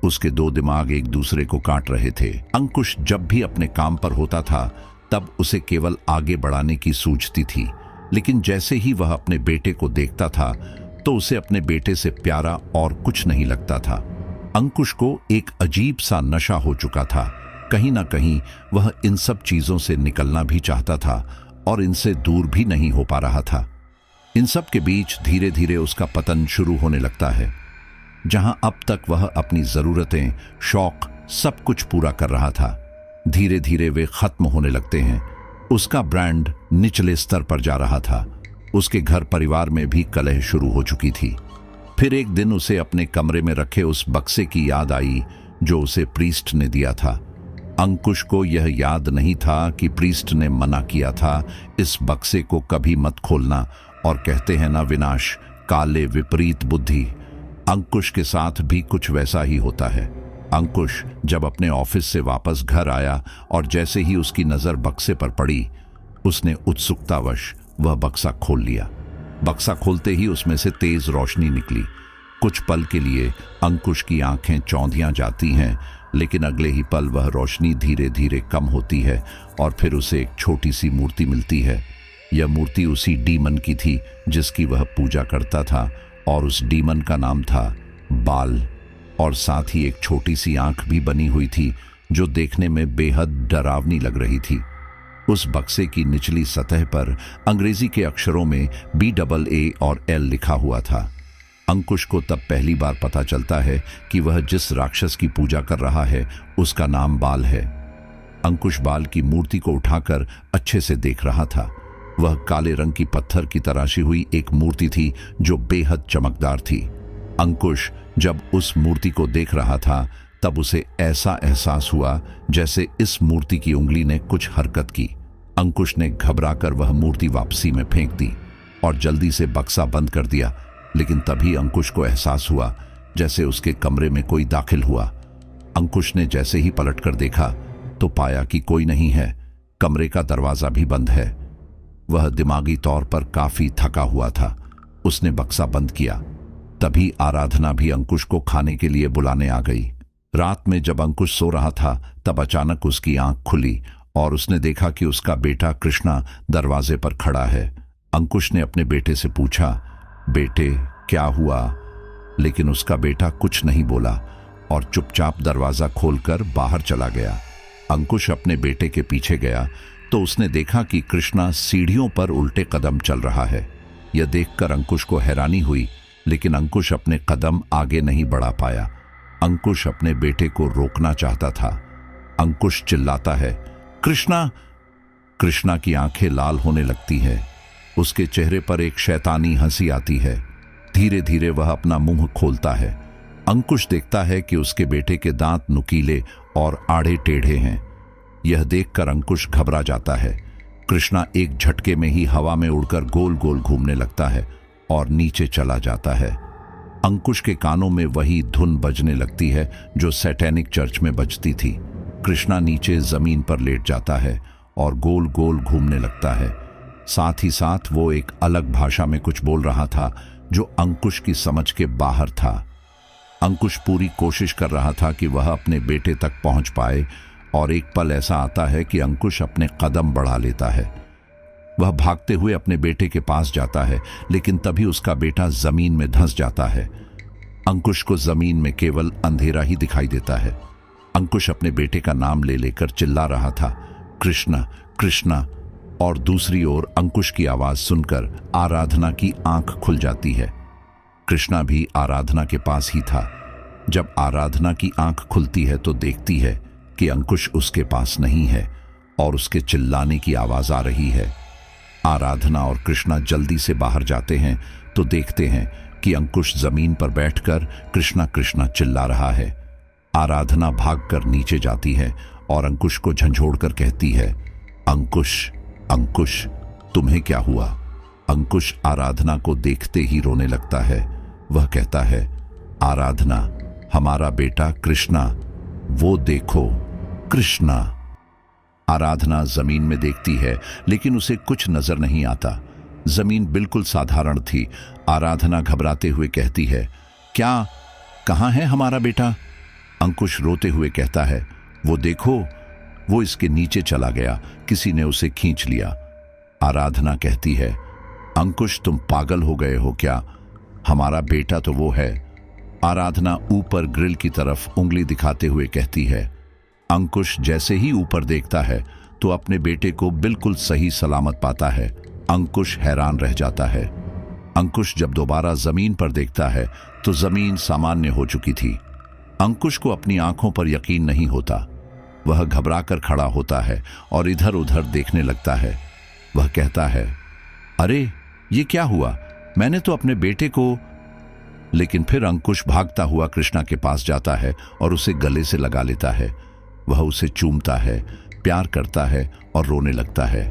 उसके दो दिमाग एक दूसरे को काट रहे थे। अंकुश जब भी अपने काम पर होता था तब उसे केवल आगे बढ़ाने की सूझती थी, लेकिन जैसे ही वह अपने बेटे को देखता था तो उसे अपने बेटे से प्यारा और कुछ नहीं लगता था। अंकुश को एक अजीब सा नशा हो चुका था। कहीं ना कहीं वह इन सब चीजों से निकलना भी चाहता था और इनसे दूर भी नहीं हो पा रहा था। इन सब के बीच धीरे धीरे उसका पतन शुरू होने लगता है। जहां अब तक वह अपनी जरूरतें, शौक, सब कुछ पूरा कर रहा था, धीरे धीरे वे खत्म होने लगते हैं। उसका ब्रांड निचले स्तर पर जा रहा था। उसके घर परिवार में भी कलह शुरू हो चुकी थी। फिर एक दिन उसे अपने कमरे में रखे उस बक्से की याद आई जो उसे प्रीस्ट ने दिया था। अंकुश को यह याद नहीं था कि प्रीस्ट ने मना किया था, इस बक्से को कभी मत खोलना, और कहते हैं ना, विनाश काले विपरीत बुद्धि। अंकुश के साथ भी कुछ वैसा ही होता है। अंकुश जब अपने ऑफिस से वापस घर आया और जैसे ही उसकी नजर बक्से पर पड़ी, उसने उत्सुकतावश वह बक्सा खोल लिया। बक्सा खोलते ही उसमें से तेज रोशनी निकली। कुछ पल के लिए अंकुश की आंखें चौंधियां जाती हैं, लेकिन अगले ही पल वह रोशनी धीरे धीरे कम होती है और फिर उसे एक छोटी सी मूर्ति मिलती है। यह मूर्ति उसी डीमन की थी जिसकी वह पूजा करता था, और उस डीमन का नाम था बाल, और साथ ही एक छोटी सी आंख भी बनी हुई थी जो देखने में बेहद डरावनी लग रही थी। उस बक्से की निचली सतह पर अंग्रेजी के अक्षरों में BAA और L लिखा हुआ था। अंकुश को तब पहली बार पता चलता है कि वह जिस राक्षस की पूजा कर रहा है उसका नाम बाल है। अंकुश बाल की मूर्ति को उठाकर अच्छे से देख रहा था। वह काले रंग की पत्थर की तराशी हुई एक मूर्ति थी जो बेहद चमकदार थी। अंकुश जब उस मूर्ति को देख रहा था तब उसे ऐसा एहसास हुआ जैसे इस मूर्ति की उंगली ने कुछ हरकत की। अंकुश ने घबराकर वह मूर्ति वापसी में फेंक दी और जल्दी से बक्सा बंद कर दिया, लेकिन तभी अंकुश को एहसास हुआ जैसे उसके कमरे में कोई दाखिल हुआ। अंकुश ने जैसे ही पलटकर देखा तो पाया कि कोई नहीं है। कमरे का दरवाजा भी बंद है। वह दिमागी तौर पर काफी थका हुआ था। उसने बक्सा बंद किया। तभी आराधना भी अंकुश को खाने के लिए बुलाने आ गई। रात में जब अंकुश सो रहा था तब अचानक उसकी आंख खुली और उसने देखा कि उसका बेटा कृष्णा दरवाजे पर खड़ा है। अंकुश ने अपने बेटे से पूछा, बेटे क्या हुआ? लेकिन उसका बेटा कुछ नहीं बोला और चुपचाप दरवाजा खोलकर बाहर चला गया। अंकुश अपने बेटे के पीछे गया तो उसने देखा कि कृष्णा सीढ़ियों पर उल्टे कदम चल रहा है। यह देखकर अंकुश को हैरानी हुई, लेकिन अंकुश अपने कदम आगे नहीं बढ़ा पाया। अंकुश अपने बेटे को रोकना चाहता था। अंकुश चिल्लाता है, कृष्णा! कृष्णा की आंखें लाल होने लगती हैं। उसके चेहरे पर एक शैतानी हंसी आती है। धीरे धीरे वह अपना मुंह खोलता है। अंकुश देखता है कि उसके बेटे के दांत नुकीले और आड़े टेढ़े हैं। यह देखकर अंकुश घबरा जाता है। कृष्णा एक झटके में ही हवा में उड़कर गोल गोल घूमने लगता है और नीचे चला जाता है। अंकुश के कानों में वही धुन बजने लगती है जो सैटेनिक चर्च में बजती थी। कृष्णा नीचे जमीन पर लेट जाता है और गोल गोल घूमने लगता है। साथ ही साथ वो एक अलग भाषा में कुछ बोल रहा था जो अंकुश की समझ के बाहर था। अंकुश पूरी कोशिश कर रहा था कि वह अपने बेटे तक पहुंच पाए और एक पल ऐसा आता है कि अंकुश अपने कदम बढ़ा लेता है। वह भागते हुए अपने बेटे के पास जाता है, लेकिन तभी उसका बेटा जमीन में धंस जाता है। अंकुश को जमीन में केवल अंधेरा ही दिखाई देता है। अंकुश अपने बेटे का नाम ले लेकर चिल्ला रहा था, कृष्णा कृष्णा। और दूसरी ओर अंकुश की आवाज सुनकर आराधना की आंख खुल जाती है। कृष्णा भी आराधना के पास ही था। जब आराधना की आंख खुलती है तो देखती है कि अंकुश उसके पास नहीं है और उसके चिल्लाने की आवाज आ रही है। आराधना और कृष्णा जल्दी से बाहर जाते हैं तो देखते हैं कि अंकुश जमीन पर बैठकर कृष्णा कृष्णा चिल्ला रहा है। आराधना भागकर नीचे जाती है और अंकुश को झंझोड़कर कहती है, अंकुश अंकुश तुम्हें क्या हुआ? अंकुश आराधना को देखते ही रोने लगता है। वह कहता है, आराधना, हमारा बेटा कृष्णा, वो देखो कृष्णा। आराधना जमीन में देखती है लेकिन उसे कुछ नजर नहीं आता। जमीन बिल्कुल साधारण थी। आराधना घबराते हुए कहती है, क्या, कहाँ है हमारा बेटा? अंकुश रोते हुए कहता है, वो देखो, वो इसके नीचे चला गया, किसी ने उसे खींच लिया। आराधना कहती है, अंकुश तुम पागल हो गए हो क्या? हमारा बेटा तो वो है। आराधना ऊपर ग्रिल की तरफ उंगली दिखाते हुए कहती है। अंकुश जैसे ही ऊपर देखता है तो अपने बेटे को बिल्कुल सही सलामत पाता है। अंकुश हैरान रह जाता है। अंकुश जब दोबारा जमीन पर देखता है तो जमीन सामान्य हो चुकी थी। अंकुश को अपनी आंखों पर यकीन नहीं होता। वह घबराकर खड़ा होता है और इधर उधर देखने लगता है। वह कहता है, अरे ये क्या हुआ? मैंने तो अपने बेटे को। लेकिन फिर अंकुश भागता हुआ कृष्णा के पास जाता है और उसे गले से लगा लेता है। वह उसे चूमता है, प्यार करता है और रोने लगता है।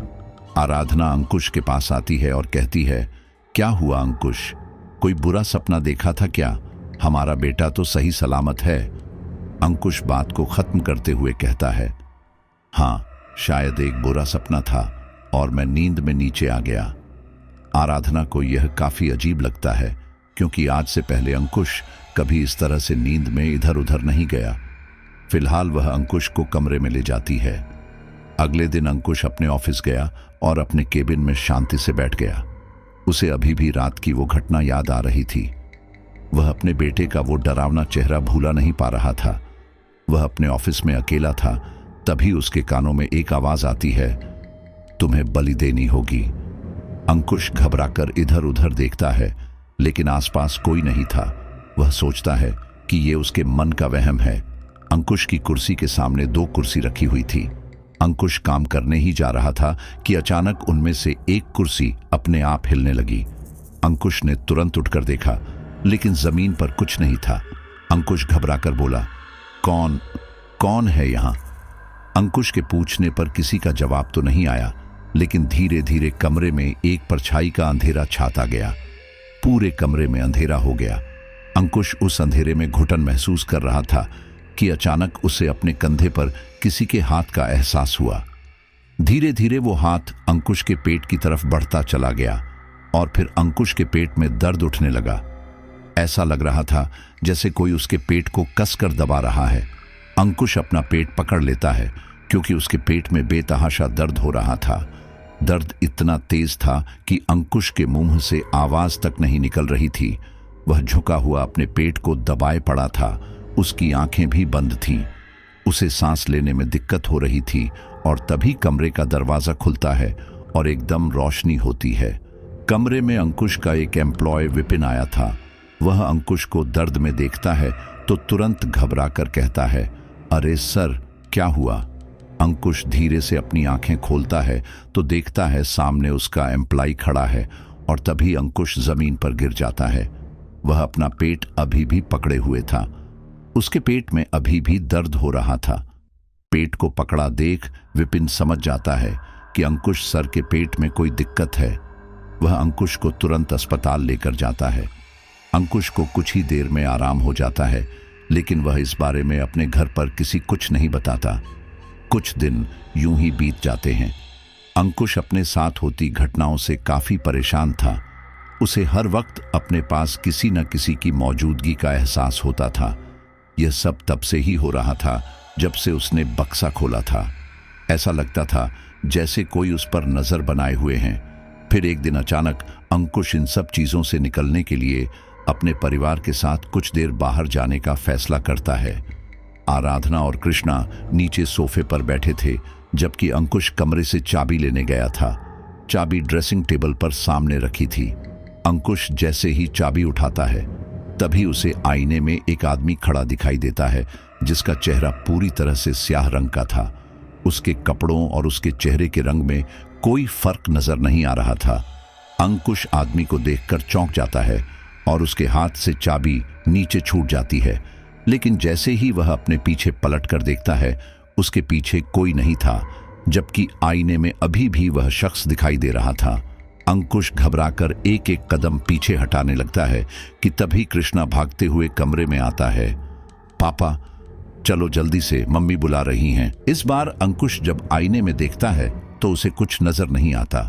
आराधना अंकुश के पास आती है और कहती है, क्या हुआ अंकुश? कोई बुरा सपना देखा था क्या? हमारा बेटा तो सही सलामत है। अंकुश बात को खत्म करते हुए कहता है, हाँ, शायद एक बुरा सपना था और मैं नींद में नीचे आ गया। आराधना को यह काफी अजीब लगता है क्योंकि आज से पहले अंकुश कभी इस तरह से नींद में इधर उधर नहीं गया। फिलहाल वह अंकुश को कमरे में ले जाती है। अगले दिन अंकुश अपने ऑफिस गया और अपने केबिन में शांति से बैठ गया। उसे अभी भी रात की वो घटना याद आ रही थी। वह अपने बेटे का वो डरावना चेहरा भूला नहीं पा रहा था। वह अपने ऑफिस में अकेला था। तभी उसके कानों में एक आवाज आती है, तुम्हें बलि देनी होगी। अंकुश घबराकर इधर उधर देखता है लेकिन आसपास कोई नहीं था। वह सोचता है कि ये उसके मन का वहम है। अंकुश की कुर्सी के सामने 2 कुर्सी रखी हुई थी। अंकुश काम करने ही जा रहा था कि अचानक उनमें से एक कुर्सी अपने आप हिलने लगी। अंकुश ने तुरंत उठकर देखा लेकिन जमीन पर कुछ नहीं था। अंकुश घबराकर बोला, कौन है यहां? अंकुश के पूछने पर किसी का जवाब तो नहीं आया, लेकिन धीरे धीरे कमरे में एक परछाई का अंधेरा छाता गया। पूरे कमरे में अंधेरा हो गया। अंकुश उस अंधेरे में घुटन महसूस कर रहा था कि अचानक उसे अपने कंधे पर किसी के हाथ का एहसास हुआ। धीरे धीरे वो हाथ अंकुश के पेट की तरफ बढ़ता चला गया और फिर अंकुश के पेट में दर्द उठने लगा। ऐसा लग रहा था जैसे कोई उसके पेट को कसकर दबा रहा है। अंकुश अपना पेट पकड़ लेता है क्योंकि उसके पेट में बेतहाशा दर्द हो रहा था। दर्द इतना तेज था कि अंकुश के मुंह से आवाज तक नहीं निकल रही थी। वह झुका हुआ अपने पेट को दबाए पड़ा था। उसकी आंखें भी बंद थीं। उसे सांस लेने में दिक्कत हो रही थी और तभी कमरे का दरवाजा खुलता है और एकदम रोशनी होती है। कमरे में अंकुश का एक एम्प्लॉय विपिन आया था। वह अंकुश को दर्द में देखता है तो तुरंत घबराकर कहता है, अरे सर, क्या हुआ? अंकुश धीरे से अपनी आंखें खोलता है तो देखता है सामने उसका एम्प्लॉय खड़ा है और तभी अंकुश जमीन पर गिर जाता है। वह अपना पेट अभी भी पकड़े हुए था। उसके पेट में अभी भी दर्द हो रहा था। पेट को पकड़ा देख विपिन समझ जाता है कि अंकुश सर के पेट में कोई दिक्कत है। वह अंकुश को तुरंत अस्पताल लेकर जाता है। अंकुश को कुछ ही देर में आराम हो जाता है, लेकिन वह इस बारे में अपने घर पर किसी कुछ नहीं बताता। कुछ दिन यूं ही बीत जाते हैं। अंकुश अपने साथ होती घटनाओं से काफी परेशान था। उसे हर वक्त अपने पास किसी न किसी की मौजूदगी का एहसास होता था। यह सब तब से ही हो रहा था जब से उसने बक्सा खोला था। ऐसा लगता था जैसे कोई उस पर नजर बनाए हुए हैं। फिर एक दिन अचानक अंकुश इन सब चीजों से निकलने के लिए अपने परिवार के साथ कुछ देर बाहर जाने का फैसला करता है। आराधना और कृष्णा नीचे सोफे पर बैठे थे, जबकि अंकुश कमरे से चाबी लेने गया था। चाबी ड्रेसिंग टेबल पर सामने रखी थी। अंकुश जैसे ही चाबी उठाता है तभी उसे आईने में एक आदमी खड़ा दिखाई देता है, जिसका चेहरा पूरी तरह से स्याह रंग का था। उसके कपड़ों और उसके चेहरे के रंग में कोई फर्क नजर नहीं आ रहा था। अंकुश आदमी को देखकर चौंक जाता है और उसके हाथ से चाबी नीचे छूट जाती है, लेकिन जैसे ही वह अपने पीछे पलट कर देखता है उसके पीछे कोई नहीं था, जबकि आईने में अभी भी वह शख्स दिखाई दे रहा था। अंकुश घबराकर एक एक कदम पीछे हटाने लगता है कि तभी कृष्णा भागते हुए कमरे में आता है। पापा, चलो जल्दी से, मम्मी बुला रही हैं। इस बार अंकुश जब आईने में देखता है तो उसे कुछ नजर नहीं आता।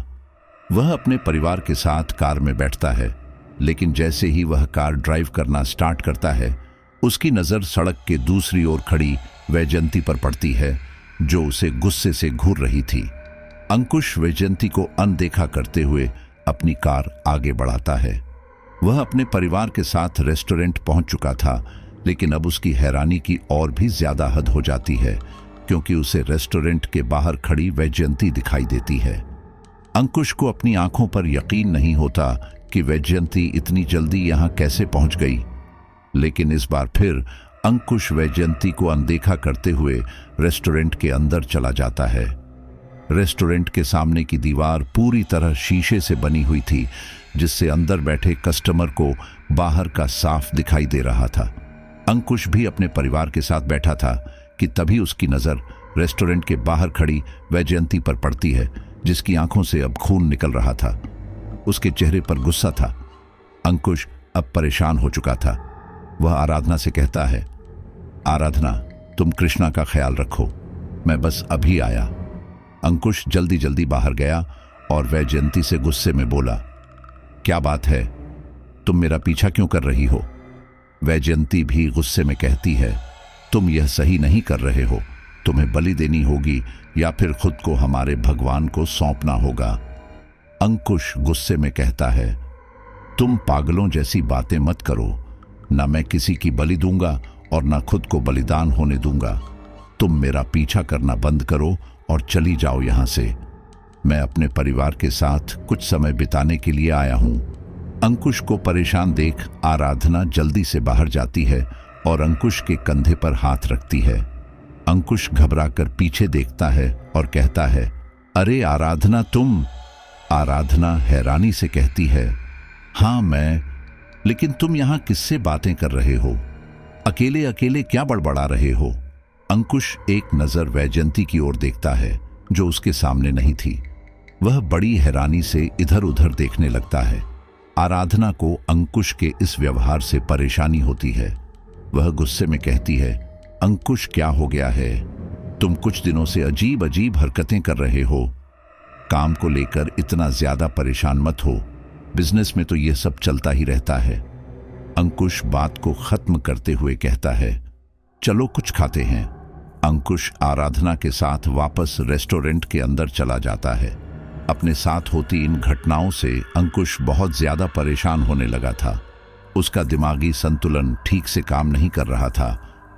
वह अपने परिवार के साथ कार में बैठता है, लेकिन जैसे ही वह कार ड्राइव करना स्टार्ट करता है उसकी नजर सड़क के दूसरी ओर खड़ी वैजयंती पर पड़ती है, जो उसे गुस्से से घूर रही थी। अंकुश वैजयंती को अनदेखा करते हुए अपनी कार आगे बढ़ाता है। वह अपने परिवार के साथ रेस्टोरेंट पहुंच चुका था, लेकिन अब उसकी हैरानी की और भी ज्यादा हद हो जाती है, क्योंकि उसे रेस्टोरेंट के बाहर खड़ी वैजयंती दिखाई देती है। अंकुश को अपनी आंखों पर यकीन नहीं होता कि वैजयंती इतनी जल्दी यहां कैसे पहुंच गई। लेकिन इस बार फिर अंकुश वैजयंती को अनदेखा करते हुए रेस्टोरेंट के अंदर चला जाता है। रेस्टोरेंट के सामने की दीवार पूरी तरह शीशे से बनी हुई थी, जिससे अंदर बैठे कस्टमर को बाहर का साफ दिखाई दे रहा था। अंकुश भी अपने परिवार के साथ बैठा था कि तभी उसकी नजर रेस्टोरेंट के बाहर खड़ी वैजयंती पर पड़ती है, जिसकी आंखों से अब खून निकल रहा था। उसके चेहरे पर गुस्सा था। अंकुश अब परेशान हो चुका था। वह आराधना से कहता है, आराधना, तुम कृष्णा का ख्याल रखो, मैं बस अभी आया। अंकुश जल्दी जल्दी बाहर गया और वैजयंती से गुस्से में बोला, क्या बात है, तुम मेरा पीछा क्यों कर रही हो? वैजयंती भी गुस्से में कहती है, तुम यह सही नहीं कर रहे हो, तुम्हें बलि देनी होगी या फिर खुद को हमारे भगवान को सौंपना होगा। अंकुश गुस्से में कहता है, तुम पागलों जैसी बातें मत करो, ना मैं किसी की बलि दूंगा और ना खुद को बलिदान होने दूंगा। तुम मेरा पीछा करना बंद करो और चली जाओ यहां से। मैं अपने परिवार के साथ कुछ समय बिताने के लिए आया हूं। अंकुश को परेशान देख आराधना जल्दी से बाहर जाती है और अंकुश के कंधे पर हाथ रखती है। अंकुश घबराकर पीछे देखता है और कहता है, अरे आराधना, तुम? आराधना हैरानी से कहती है, हाँ मैं, लेकिन तुम यहां किससे बातें कर रहे हो? अकेले अकेले क्या बड़बड़ा रहे हो? अंकुश एक नजर वैजयंती की ओर देखता है, जो उसके सामने नहीं थी। वह बड़ी हैरानी से इधर उधर देखने लगता है। आराधना को अंकुश के इस व्यवहार से परेशानी होती है। वह गुस्से में कहती है, अंकुश क्या हो गया है? तुम कुछ दिनों से अजीब अजीब हरकतें कर रहे हो। काम को लेकर इतना ज्यादा परेशान मत हो, बिजनेस में तो यह सब चलता ही रहता है। अंकुश बात को खत्म करते हुए कहता है, चलो कुछ खाते हैं। अंकुश आराधना के साथ वापस रेस्टोरेंट के अंदर चला जाता है। अपने साथ होती इन घटनाओं से अंकुश बहुत ज्यादा परेशान होने लगा था। उसका दिमागी संतुलन ठीक से काम नहीं कर रहा था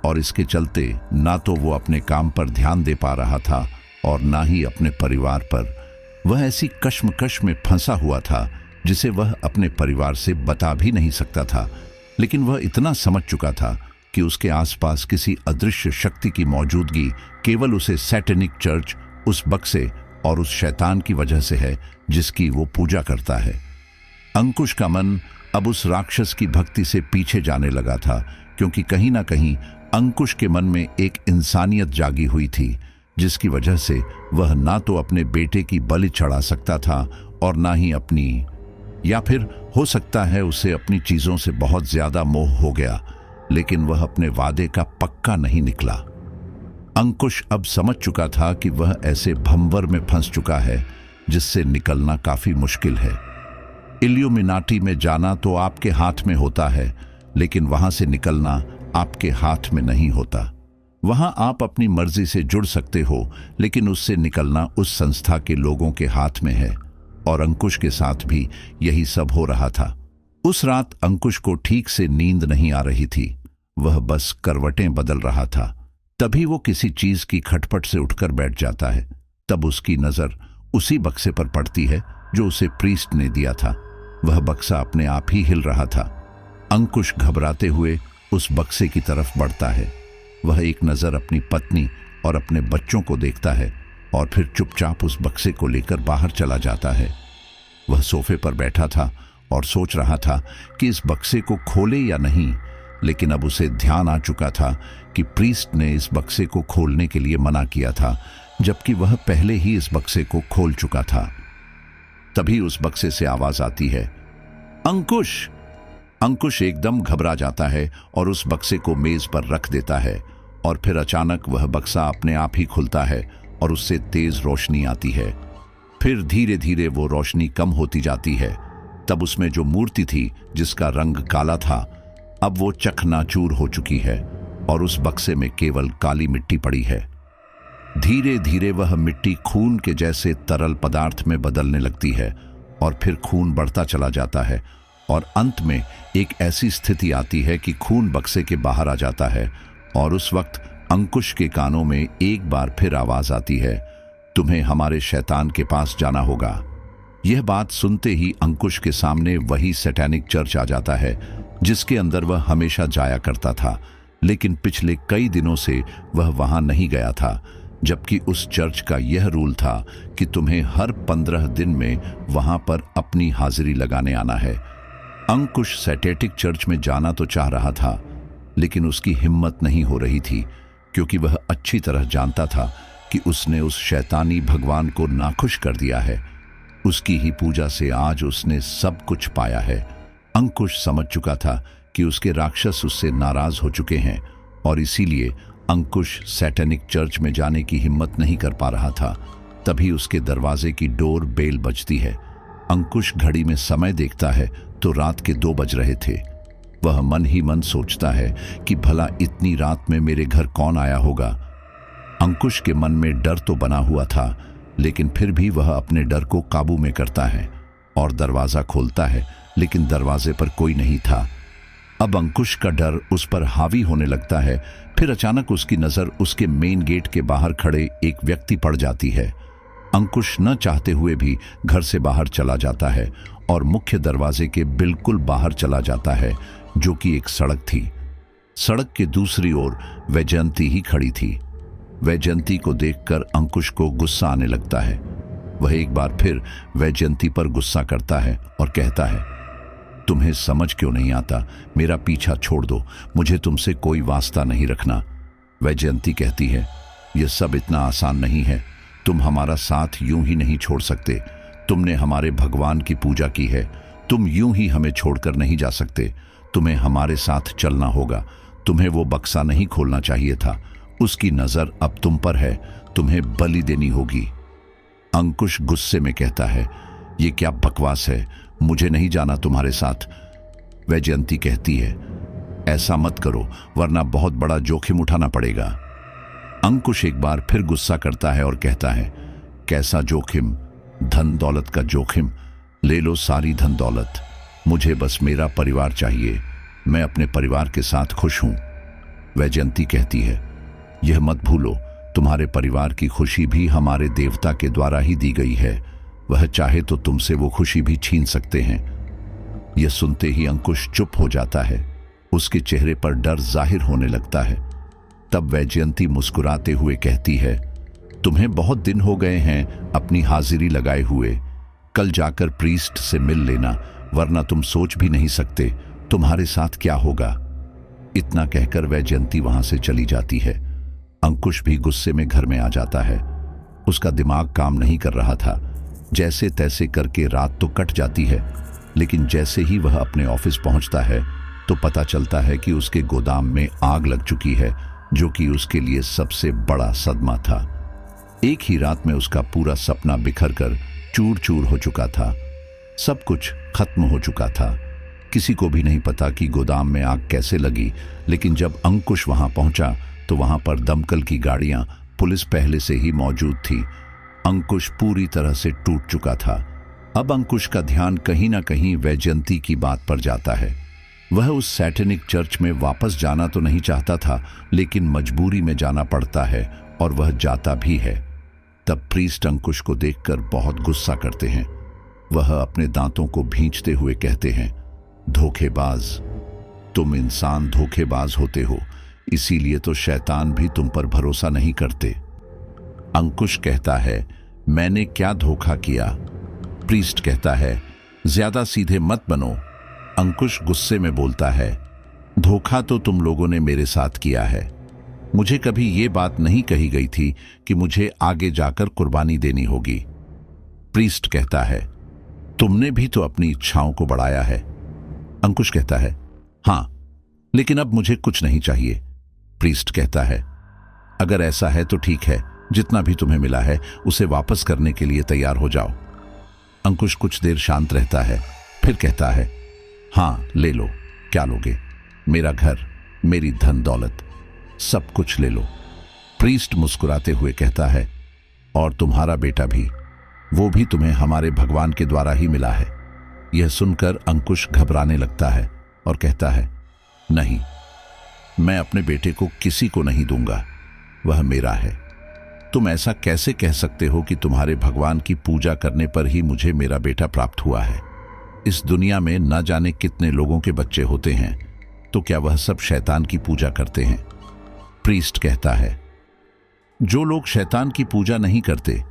और इसके चलते ना तो वो अपने काम पर ध्यान दे पा रहा था और ना ही अपने परिवार पर। वह ऐसी कश्मकश में फंसा हुआ था जिसे वह अपने परिवार से बता भी नहीं सकता था, लेकिन वह इतना समझ चुका था कि उसके आसपास किसी अदृश्य शक्ति की मौजूदगी केवल उसे सैटेनिक चर्च, उस बक्से और उस शैतान की वजह से है जिसकी वो पूजा करता है। अंकुश का मन अब उस राक्षस की भक्ति से पीछे जाने लगा था, क्योंकि कहीं ना कहीं अंकुश के मन में एक इंसानियत जागी हुई थी, जिसकी वजह से वह ना तो अपने बेटे की बलि चढ़ा सकता था और ना ही अपनी, या फिर हो सकता है उसे अपनी चीजों से बहुत ज्यादा मोह हो गया, लेकिन वह अपने वादे का पक्का नहीं निकला। अंकुश अब समझ चुका था कि वह ऐसे भंवर में फंस चुका है जिससे निकलना काफी मुश्किल है। इल्यूमिनाटी में जाना तो आपके हाथ में होता है, लेकिन वहां से निकलना आपके हाथ में नहीं होता। वहां आप अपनी मर्जी से जुड़ सकते हो, लेकिन उससे निकलना उस संस्था के लोगों के हाथ में है। और अंकुश के साथ भी यही सब हो रहा था। उस रात अंकुश को ठीक से नींद नहीं आ रही थी, वह बस करवटें बदल रहा था। तभी वो किसी चीज की खटपट से उठकर बैठ जाता है। तब उसकी नजर उसी बक्से पर पड़ती है जो उसे प्रीस्ट ने दिया था। वह बक्सा अपने आप ही हिल रहा था। अंकुश घबराते हुए उस बक्से की तरफ बढ़ता है। वह एक नजर अपनी पत्नी और अपने बच्चों को देखता है और फिर चुपचाप उस बक्से को लेकर बाहर चला जाता है। वह सोफे पर बैठा था और सोच रहा था कि इस बक्से को खोले या नहीं, लेकिन अब उसे ध्यान आ चुका था कि प्रीस्ट ने इस बक्से को खोलने के लिए मना किया था, जबकि वह पहले ही इस बक्से को खोल चुका था। तभी उस बक्से से आवाज आती है, अंकुश। अंकुश एकदम घबरा जाता है और उस बक्से को मेज पर रख देता है, और फिर अचानक वह बक्सा अपने आप ही खुलता है और उससे तेज रोशनी आती है। फिर धीरे धीरे वो रोशनी कम होती जाती है। तब उसमें जो मूर्ति थी जिसका रंग काला था, अब वो चकनाचूर हो चुकी है और उस बक्से में केवल काली मिट्टी पड़ी है। धीरे धीरे वह मिट्टी खून के जैसे तरल पदार्थ में बदलने लगती है और फिर खून बढ़ता चला जाता है और अंत में एक ऐसी स्थिति आती है कि खून बक्से के बाहर आ जाता है। और उस वक्त अंकुश के कानों में एक बार फिर आवाज आती है, तुम्हें हमारे शैतान के पास जाना होगा। यह बात सुनते ही अंकुश के सामने वही सैटेनिक चर्च आ जाता है जिसके अंदर वह हमेशा जाया करता था, लेकिन पिछले कई दिनों से वह वहां नहीं गया था, जबकि उस चर्च का यह रूल था कि तुम्हें हर 15 दिन में वहां पर अपनी हाजिरी लगाने आना है। अंकुश सैटेटिक चर्च में जाना तो चाह रहा था, लेकिन उसकी हिम्मत नहीं हो रही थी, क्योंकि वह अच्छी तरह जानता था कि उसने उस शैतानी भगवान को नाखुश कर दिया है। उसकी ही पूजा से आज उसने सब कुछ पाया है। अंकुश समझ चुका था कि उसके राक्षस उससे नाराज हो चुके हैं और इसीलिए अंकुश सैटेनिक चर्च में जाने की हिम्मत नहीं कर पा रहा था। तभी उसके दरवाजे की डोर बेल बजती है। अंकुश घड़ी में समय देखता है तो रात के 2 बज रहे थे। वह मन ही मन सोचता है कि भला इतनी रात में मेरे घर कौन आया होगा। अंकुश के मन में डर तो बना हुआ था, लेकिन फिर भी वह अपने डर को काबू में करता है और दरवाजा खोलता है, लेकिन दरवाजे पर कोई नहीं था। अब अंकुश का डर उस पर हावी होने लगता है। फिर अचानक उसकी नजर उसके मेन गेट के बाहर खड़े एक व्यक्ति पड़ जाती है। अंकुश न चाहते हुए भी घर से बाहर चला जाता है और मुख्य दरवाजे के बिल्कुल बाहर चला जाता है, जो कि एक सड़क थी। सड़क के दूसरी ओर वैजयंती ही खड़ी थी। वैजयंती को देखकर अंकुश को गुस्सा आने लगता है। वह एक बार फिर वैजयंती पर गुस्सा करता है और कहता है, तुम्हें समझ क्यों नहीं आता? मेरा पीछा छोड़ दो, मुझे तुमसे कोई वास्ता नहीं रखना। वैजयंती कहती है, यह सब इतना आसान नहीं है। तुम हमारा साथ यूं ही नहीं छोड़ सकते। तुमने हमारे भगवान की पूजा की है, तुम यूं ही हमें छोड़कर नहीं जा सकते। तुम्हें हमारे साथ चलना होगा। तुम्हें वो बक्सा नहीं खोलना चाहिए था। उसकी नजर अब तुम पर है, तुम्हें बलि देनी होगी। अंकुश गुस्से में कहता है, ये क्या बकवास है, मुझे नहीं जाना तुम्हारे साथ। वैजयंती कहती है, ऐसा मत करो वरना बहुत बड़ा जोखिम उठाना पड़ेगा। अंकुश एक बार फिर गुस्सा करता है और कहता है, कैसा जोखिम? धन दौलत का जोखिम? ले लो सारी धन दौलत, मुझे बस मेरा परिवार चाहिए। मैं अपने परिवार के साथ खुश हूं। वैजयंती कहती है, यह मत भूलो, तुम्हारे परिवार की खुशी भी हमारे देवता के द्वारा ही दी गई है। वह चाहे तो तुमसे वो खुशी भी छीन सकते हैं। यह सुनते ही अंकुश चुप हो जाता है। उसके चेहरे पर डर जाहिर होने लगता है। तब वैजयंती मुस्कुराते हुए कहती है, तुम्हें बहुत दिन हो गए हैं अपनी हाजिरी लगाए हुए। कल जाकर प्रीस्ट से मिल लेना, वरना तुम सोच भी नहीं सकते तुम्हारे साथ क्या होगा। इतना कहकर वैजयंती वहां से चली जाती है। अंकुश भी गुस्से में घर में आ जाता है। उसका दिमाग काम नहीं कर रहा था। जैसे तैसे करके रात तो कट जाती है, लेकिन जैसे ही वह अपने ऑफिस पहुंचता है तो पता चलता है कि उसके गोदाम में आग लग चुकी है, जो कि उसके लिए सबसे बड़ा सदमा था। एक ही रात में उसका पूरा सपना बिखर कर चूर चूर हो चुका था। सब कुछ खत्म हो चुका था। किसी को भी नहीं पता कि गोदाम में आग कैसे लगी, लेकिन जब अंकुश वहां पहुंचा तो वहां पर दमकल की गाड़ियां, पुलिस पहले से ही मौजूद थी। अंकुश पूरी तरह से टूट चुका था। अब अंकुश का ध्यान कहीं ना कहीं वैजयंती की बात पर जाता है। वह उस सैटेनिक चर्च में वापस जाना तो नहीं चाहता था, लेकिन मजबूरी में जाना पड़ता है और वह जाता भी है। तब प्रीस्ट अंकुश को देखकर बहुत गुस्सा करते हैं। वह अपने दांतों को भींचते हुए कहते हैं, धोखेबाज, तुम इंसान धोखेबाज होते हो, इसीलिए तो शैतान भी तुम पर भरोसा नहीं करते। अंकुश कहता है, मैंने क्या धोखा किया? प्रीस्ट कहता है, ज्यादा सीधे मत बनो। अंकुश गुस्से में बोलता है, धोखा तो तुम लोगों ने मेरे साथ किया है। मुझे कभी ये बात नहीं कही गई थी कि मुझे आगे जाकर कुर्बानी देनी होगी। प्रीस्ट कहता है, तुमने भी तो अपनी इच्छाओं को बढ़ाया है। अंकुश कहता है, हां, लेकिन अब मुझे कुछ नहीं चाहिए। प्रीस्ट कहता है, अगर ऐसा है तो ठीक है, जितना भी तुम्हें मिला है उसे वापस करने के लिए तैयार हो जाओ। अंकुश कुछ देर शांत रहता है, फिर कहता है, हां, ले लो। क्या लोगे? मेरा घर, मेरी धन दौलत, सब कुछ ले लो। प्रीस्ट मुस्कुराते हुए कहता है, और तुम्हारा बेटा भी, वो भी तुम्हें हमारे भगवान के द्वारा ही मिला है। यह सुनकर अंकुश घबराने लगता है और कहता है, नहीं, मैं अपने बेटे को किसी को नहीं दूंगा, वह मेरा है। तुम ऐसा कैसे कह सकते हो कि तुम्हारे भगवान की पूजा करने पर ही मुझे मेरा बेटा प्राप्त हुआ है? इस दुनिया में न जाने कितने लोगों के बच्चे होते हैं, तो क्या वह सब शैतान की पूजा करते हैं? प्रीस्ट कहता है, जो लोग शैतान की पूजा नहीं करते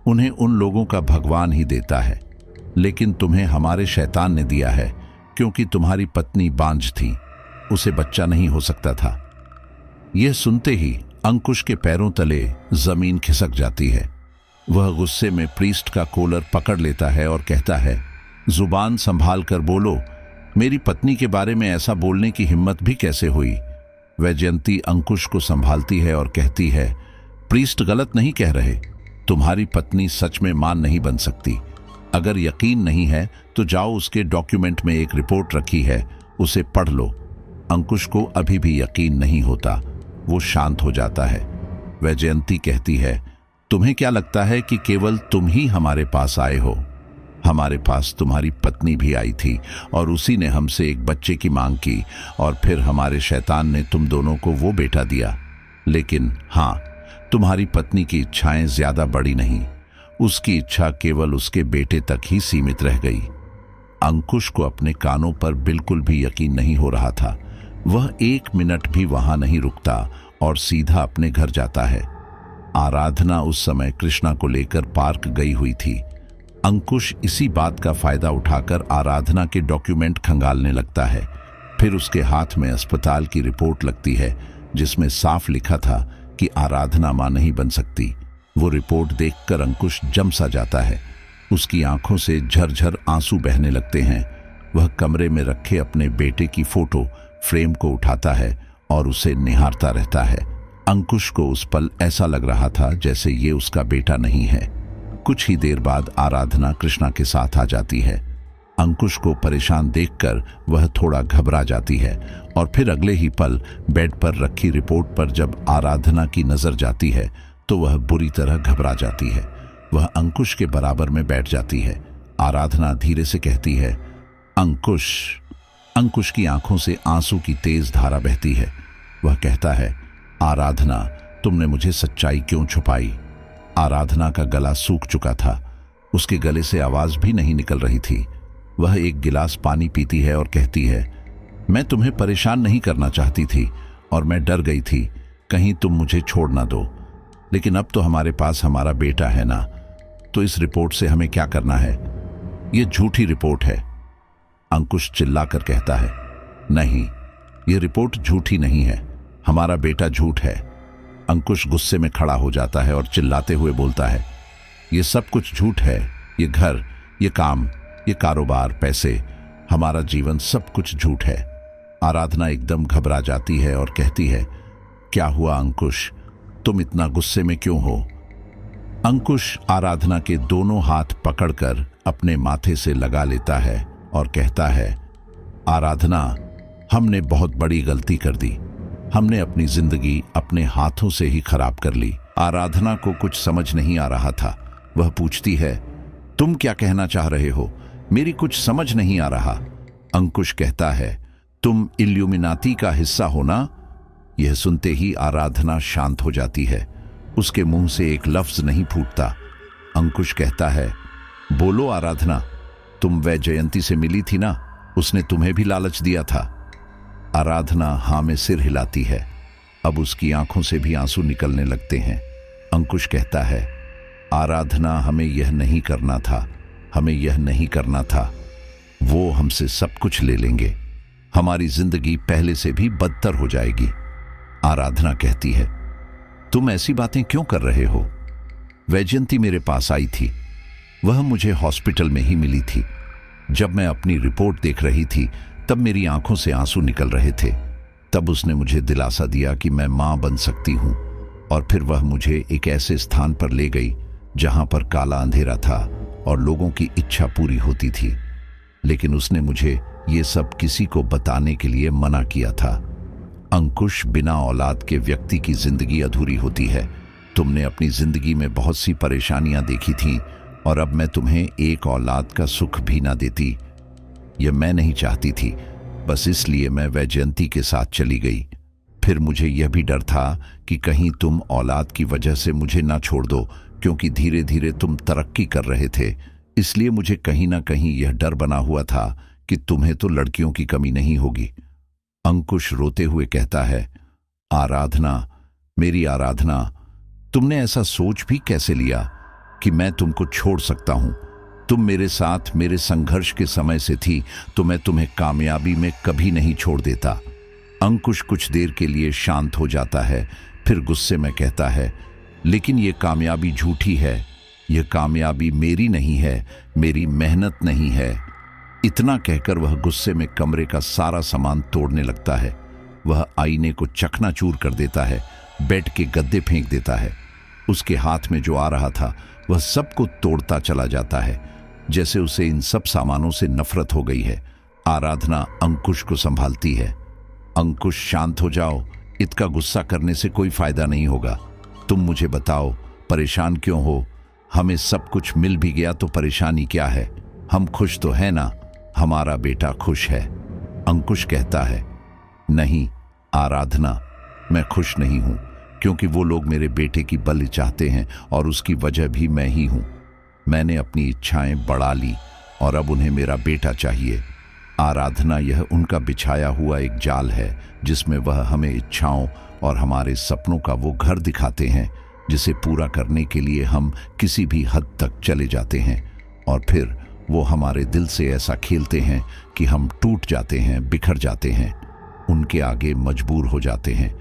उन्हें उन लोगों का भगवान ही देता है, लेकिन तुम्हें हमारे शैतान ने दिया है, क्योंकि तुम्हारी पत्नी बांझ थी, उसे बच्चा नहीं हो सकता था। यह सुनते ही अंकुश के पैरों तले जमीन खिसक जाती है। वह गुस्से में प्रीस्ट का कॉलर पकड़ लेता है और कहता है, जुबान संभाल कर बोलो, मेरी पत्नी के बारे में ऐसा बोलने की हिम्मत भी कैसे हुई? वैजयंती अंकुश को संभालती है और कहती है, प्रीस्ट गलत नहीं कह रहे, तुम्हारी पत्नी सच में मां नहीं बन सकती। अगर यकीन नहीं है तो जाओ, उसके डॉक्यूमेंट में एक रिपोर्ट रखी है, उसे पढ़ लो। अंकुश को अभी भी यकीन नहीं होता। वो शांत हो जाता है। वैजयंती कहती है, तुम्हें क्या लगता है कि केवल तुम ही हमारे पास आए हो? हमारे पास तुम्हारी पत्नी भी आई थी और उसी ने हमसे एक बच्चे की मांग की, और फिर हमारे शैतान ने तुम दोनों को वो बेटा दिया। लेकिन हाँ, तुम्हारी पत्नी की इच्छाएं ज्यादा बड़ी नहीं, उसकी इच्छा केवल उसके बेटे तक ही सीमित रह गई। अंकुश को अपने कानों पर बिल्कुल भी यकीन नहीं हो रहा था। वह एक मिनट भी वहां नहीं रुकता और सीधा अपने घर जाता है। आराधना उस समय कृष्णा को लेकर पार्क गई हुई थी। अंकुश इसी बात का फायदा उठाकर आराधना के डॉक्यूमेंट खंगालने लगता है। फिर उसके हाथ में अस्पताल की रिपोर्ट लगती है, जिसमें साफ लिखा था कि आराधना मां नहीं बन सकती। वो रिपोर्ट देखकर अंकुश जम सा जाता है। उसकी आंखों से झरझर आंसू बहने लगते हैं। वह कमरे में रखे अपने बेटे की फोटो फ्रेम को उठाता है और उसे निहारता रहता है। अंकुश को उस पल ऐसा लग रहा था जैसे ये उसका बेटा नहीं है। कुछ ही देर बाद आराधना कृष्णा के साथ आ जाती है। अंकुश को परेशान देखकर वह थोड़ा घबरा जाती है और फिर अगले ही पल बेड पर रखी रिपोर्ट पर जब आराधना की नजर जाती है तो वह बुरी तरह घबरा जाती है। वह अंकुश के बराबर में बैठ जाती है। आराधना धीरे से कहती है, अंकुश। अंकुश की आंखों से आंसू की तेज धारा बहती है। वह कहता है, आराधना, तुमने मुझे सच्चाई क्यों छुपाई? आराधना का गला सूख चुका था। उसके गले से आवाज भी नहीं निकल रही थी। वह एक गिलास पानी पीती है और कहती है, मैं तुम्हें परेशान नहीं करना चाहती थी और मैं डर गई थी कहीं तुम मुझे छोड़ ना दो, लेकिन अब तो हमारे पास हमारा बेटा है ना, तो इस रिपोर्ट से हमें क्या करना है? ये झूठी रिपोर्ट है, अंकुश चिल्लाकर कहता है। नहीं, ये रिपोर्ट झूठी नहीं है, हमारा बेटा झूठ है। अंकुश गुस्से में खड़ा हो जाता है और चिल्लाते हुए बोलता है, ये सब कुछ झूठ है। ये घर, ये काम, ये कारोबार, पैसे, हमारा जीवन, सब कुछ झूठ है। आराधना एकदम घबरा जाती है और कहती है, क्या हुआ अंकुश, तुम इतना गुस्से में क्यों हो? अंकुश आराधना के दोनों हाथ पकड़कर अपने माथे से लगा लेता है और कहता है, आराधना, हमने बहुत बड़ी गलती कर दी। हमने अपनी जिंदगी अपने हाथों से ही खराब कर ली। आराधना को कुछ समझ नहीं आ रहा था। वह पूछती है, तुम क्या कहना चाह रहे हो? मेरी कुछ समझ नहीं आ रहा। अंकुश कहता है, तुम इल्यूमिनाती का हिस्सा हो ना? यह सुनते ही आराधना शांत हो जाती है। उसके मुंह से एक लफ्ज नहीं फूटता। अंकुश कहता है, बोलो आराधना, तुम वैजयंती से मिली थी ना? उसने तुम्हें भी लालच दिया था? आराधना हाँ में सिर हिलाती है। अब उसकी आंखों से भी आंसू निकलने लगते हैं। अंकुश कहता है, आराधना, हमें यह नहीं करना था, हमें यह नहीं करना था। वो हमसे सब कुछ ले लेंगे, हमारी जिंदगी पहले से भी बदतर हो जाएगी। आराधना कहती है, तुम ऐसी बातें क्यों कर रहे हो? वैजयंती मेरे पास आई थी, वह मुझे हॉस्पिटल में ही मिली थी। जब मैं अपनी रिपोर्ट देख रही थी तब मेरी आंखों से आंसू निकल रहे थे। तब उसने मुझे दिलासा दिया कि मैं मां बन सकती हूं, और फिर वह मुझे एक ऐसे स्थान पर ले गई जहां पर काला अंधेरा था और लोगों की इच्छा पूरी होती थी। लेकिन उसने मुझे ये सब किसी को बताने के लिए मना किया था। अंकुश, बिना औलाद के व्यक्ति की जिंदगी अधूरी होती है। तुमने अपनी जिंदगी में बहुत सी परेशानियां देखी थीं और अब मैं तुम्हें एक औलाद का सुख भी ना देती। यह मैं नहीं चाहती थी, बस इसलिए मैं वैजयंती के साथ चली गई। फिर मुझे यह भी डर था कि कहीं तुम औलाद की वजह से मुझे ना छोड़ दो, क्योंकि धीरे धीरे तुम तरक्की कर रहे थे। इसलिए मुझे कहीं ना कहीं यह डर बना हुआ था कि तुम्हें तो लड़कियों की कमी नहीं होगी। अंकुश रोते हुए कहता है, आराधना, मेरी आराधना, तुमने ऐसा सोच भी कैसे लिया कि मैं तुमको छोड़ सकता हूं? तुम मेरे साथ मेरे संघर्ष के समय से थी, तो मैं तुम्हें कामयाबी में कभी नहीं छोड़ देता। अंकुश कुछ देर के लिए शांत हो जाता है, फिर गुस्से में कहता है, लेकिन ये कामयाबी झूठी है। यह कामयाबी मेरी नहीं है, मेरी मेहनत नहीं है। इतना कहकर वह गुस्से में कमरे का सारा सामान तोड़ने लगता है। वह आईने को चकनाचूर कर देता है, बेड के गद्दे फेंक देता है। उसके हाथ में जो आ रहा था वह सबको तोड़ता चला जाता है, जैसे उसे इन सब सामानों से नफरत हो गई है। आराधना अंकुश को संभालती है। अंकुश, शांत हो जाओ, इतना गुस्सा करने से कोई फायदा नहीं होगा। तुम मुझे बताओ, परेशान क्यों हो? हमें सब कुछ मिल भी गया तो परेशानी क्या है? हम खुश तो है ना? हमारा बेटा खुश है। अंकुश कहता है, नहीं आराधना, मैं खुश नहीं हूं, क्योंकि वो लोग मेरे बेटे की बलि चाहते हैं और उसकी वजह भी मैं ही हूं। मैंने अपनी इच्छाएं बढ़ा ली और अब उन्हें मेरा बेटा चाहिए। आराधना, यह उनका बिछाया हुआ एक जाल है जिसमें वह हमें इच्छाओं और हमारे सपनों का वो घर दिखाते हैं जिसे पूरा करने के लिए हम किसी भी हद तक चले जाते हैं, और फिर वो हमारे दिल से ऐसा खेलते हैं कि हम टूट जाते हैं, बिखर जाते हैं, उनके आगे मजबूर हो जाते हैं।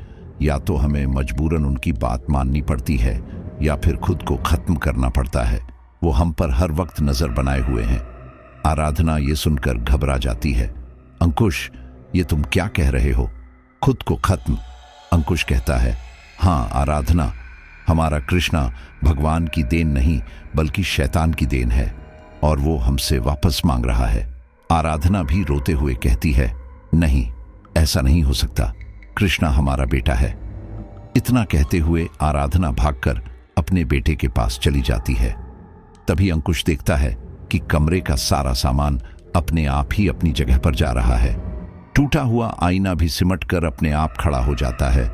या तो हमें मजबूरन उनकी बात माननी पड़ती है या फिर खुद को खत्म करना पड़ता है। वो हम पर हर वक्त नजर बनाए हुए हैं। आराधना ये सुनकर घबरा जाती है। अंकुश, ये तुम क्या कह रहे हो? खुद को खत्म? अंकुश कहता है, हाँ आराधना, हमारा कृष्णा भगवान की देन नहीं बल्कि शैतान की देन है और वो हमसे वापस मांग रहा है। आराधना भी रोते हुए कहती है, नहीं, ऐसा नहीं हो सकता, कृष्णा हमारा बेटा है। इतना कहते हुए आराधना भागकर अपने बेटे के पास चली जाती है। तभी अंकुश देखता है कि कमरे का सारा सामान अपने आप ही अपनी जगह पर जा रहा है। टूटा हुआ आईना भी सिमट कर अपने आप खड़ा हो जाता है।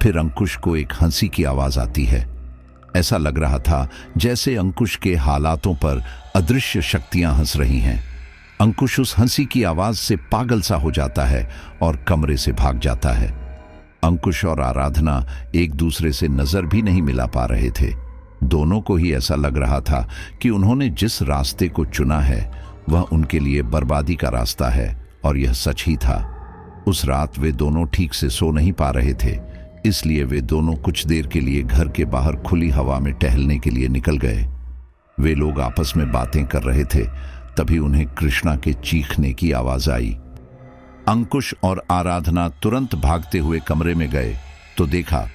फिर अंकुश को एक हंसी की आवाज आती है। ऐसा लग रहा था जैसे अंकुश के हालातों पर अदृश्य शक्तियां हंस रही हैं। अंकुश उस हंसी की आवाज से पागल सा हो जाता है और कमरे से भाग जाता है। अंकुश और आराधना एक दूसरे से नजर भी नहीं मिला पा रहे थे। दोनों को ही ऐसा लग रहा था कि उन्होंने जिस रास्ते को चुना है वह उनके लिए बर्बादी का रास्ता है, और यह सच ही था। उस रात वे दोनों ठीक से सो नहीं पा रहे थे, इसलिए वे दोनों कुछ देर के लिए घर के बाहर खुली हवा में टहलने के लिए निकल गए। वे लोग आपस में बातें कर रहे थे, तभी उन्हें कृष्णा के चीखने की आवाज आई। अंकुश और आराधना तुरंत भागते हुए कमरे में गए तो देखा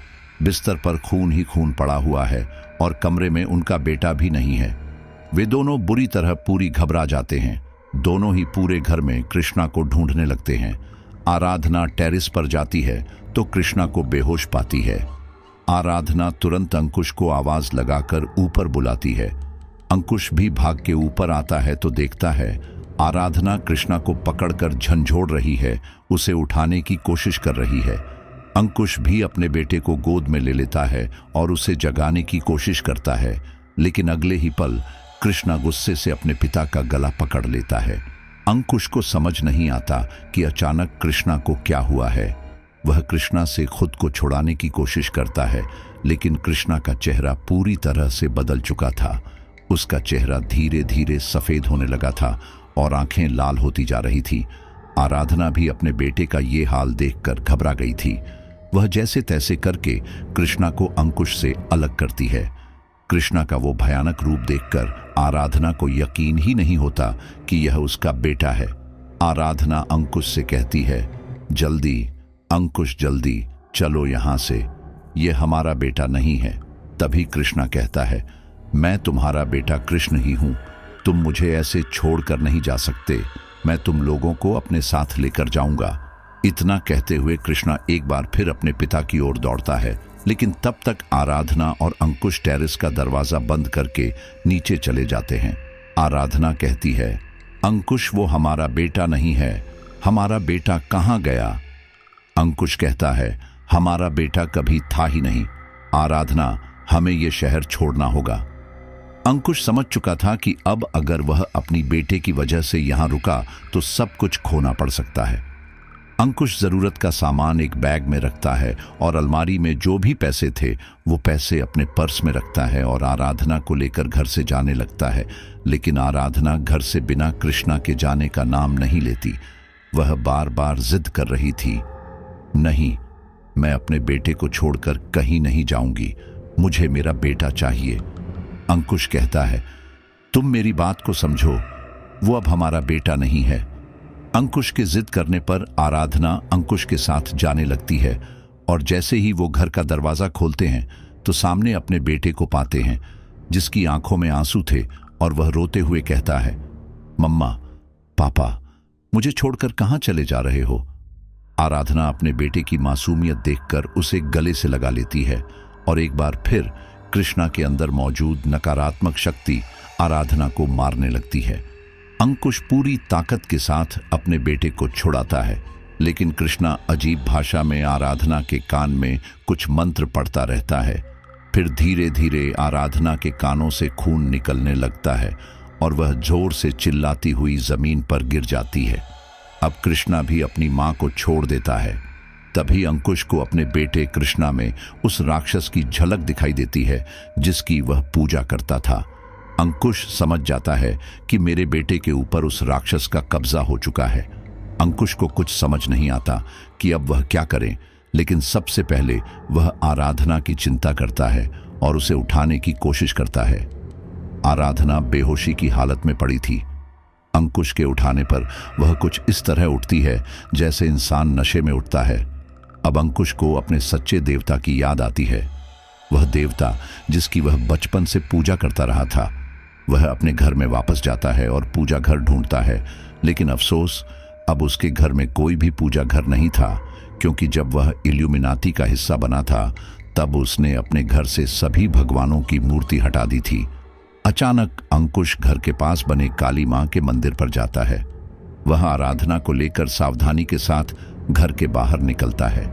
बिस्तर पर खून ही खून पड़ा हुआ है और कमरे में उनका बेटा भी नहीं है। वे दोनों बुरी तरह पूरी घबरा जाते हैं। दोनों ही पूरे घर में कृष्णा को ढूंढने लगते हैं। आराधना टेरेस पर जाती है तो कृष्णा को बेहोश पाती है। आराधना तुरंत अंकुश को आवाज लगाकर ऊपर बुलाती है। अंकुश भी भाग के ऊपर आता है तो देखता है आराधना कृष्णा को पकड़कर झंझोड़ रही है, उसे उठाने की कोशिश कर रही है। अंकुश भी अपने बेटे को गोद में ले लेता है और उसे जगाने की कोशिश करता है, लेकिन अगले ही पल कृष्णा गुस्से से अपने पिता का गला पकड़ लेता है। अंकुश को समझ नहीं आता कि अचानक कृष्णा को क्या हुआ है। वह कृष्णा से खुद को छुड़ाने की कोशिश करता है, लेकिन कृष्णा का चेहरा पूरी तरह से बदल चुका था। उसका चेहरा धीरे धीरे सफेद होने लगा था और आंखें लाल होती जा रही थी। आराधना भी अपने बेटे का ये हाल देखकर घबरा गई थी। वह जैसे तैसे करके कृष्णा को अंकुश से अलग करती है। कृष्णा का वो भयानक रूप देखकर आराधना को यकीन ही नहीं होता कि यह उसका बेटा है। आराधना अंकुश से कहती है, जल्दी अंकुश, जल्दी चलो यहां से, यह हमारा बेटा नहीं है। तभी कृष्णा कहता है, मैं तुम्हारा बेटा कृष्ण ही हूं, तुम मुझे ऐसे छोड़कर नहीं जा सकते, मैं तुम लोगों को अपने साथ लेकर जाऊंगा। इतना कहते हुए कृष्णा एक बार फिर अपने पिता की ओर दौड़ता है, लेकिन तब तक आराधना और अंकुश टेरेस का दरवाजा बंद करके नीचे चले जाते हैं। आराधना कहती है, अंकुश वो हमारा बेटा नहीं है, हमारा बेटा कहाँ गया? अंकुश कहता है, हमारा बेटा कभी था ही नहीं। आराधना, हमें ये शहर छोड़ना होगा। अंकुश समझ चुका था कि अब अगर वह अपनी बेटे की वजह से यहां रुका तो सब कुछ खोना पड़ सकता है। अंकुश जरूरत का सामान एक बैग में रखता है और अलमारी में जो भी पैसे थे वो पैसे अपने पर्स में रखता है और आराधना को लेकर घर से जाने लगता है। लेकिन आराधना घर से बिना कृष्णा के जाने का नाम नहीं लेती। वह बार बार जिद कर रही थी, नहीं, मैं अपने बेटे को छोड़कर कहीं नहीं जाऊंगी, मुझे मेरा बेटा चाहिए। अंकुश कहता है, तुम मेरी बात को समझो, वो अब हमारा बेटा नहीं है। अंकुश के जिद करने पर आराधना अंकुश के साथ जाने लगती है और जैसे ही वो घर का दरवाजा खोलते हैं तो सामने अपने बेटे को पाते हैं, जिसकी आंखों में आंसू थे और वह रोते हुए कहता है, मम्मा, पापा, मुझे छोड़कर कहां चले जा रहे हो? आराधना अपने बेटे की मासूमियत देखकर उसे गले से लगा लेती है और एक बार फिर कृष्णा के अंदर मौजूद नकारात्मक शक्ति आराधना को मारने लगती है। अंकुश पूरी ताकत के साथ अपने बेटे को छुड़ाता है, लेकिन कृष्णा अजीब भाषा में आराधना के कान में कुछ मंत्र पढ़ता रहता है। फिर धीरे धीरे आराधना के कानों से खून निकलने लगता है और वह जोर से चिल्लाती हुई जमीन पर गिर जाती है। अब कृष्णा भी अपनी मां को छोड़ देता है। तभी अंकुश को अपने बेटे कृष्णा में उस राक्षस की झलक दिखाई देती है जिसकी वह पूजा करता था। अंकुश समझ जाता है कि मेरे बेटे के ऊपर उस राक्षस का कब्जा हो चुका है। अंकुश को कुछ समझ नहीं आता कि अब वह क्या करे, लेकिन सबसे पहले वह आराधना की चिंता करता है और उसे उठाने की कोशिश करता है। आराधना बेहोशी की हालत में पड़ी थी। अंकुश के उठाने पर वह कुछ इस तरह उठती है जैसे इंसान नशे में उठता है। अब अंकुश को अपने सच्चे देवता की याद आती है, वह देवता जिसकी वह बचपन से पूजा करता रहा था। वह अपने घर में वापस जाता है और पूजा घर ढूंढता है, लेकिन अफसोस अब उसके घर में कोई भी पूजा घर नहीं था, क्योंकि जब वह इल्यूमिनाती का हिस्सा बना था तब उसने अपने घर से सभी भगवानों की मूर्ति हटा दी थी। अचानक अंकुश घर के पास बने काली मां के मंदिर पर जाता है। वह आराधना को लेकर सावधानी के साथ घर के बाहर निकलता है।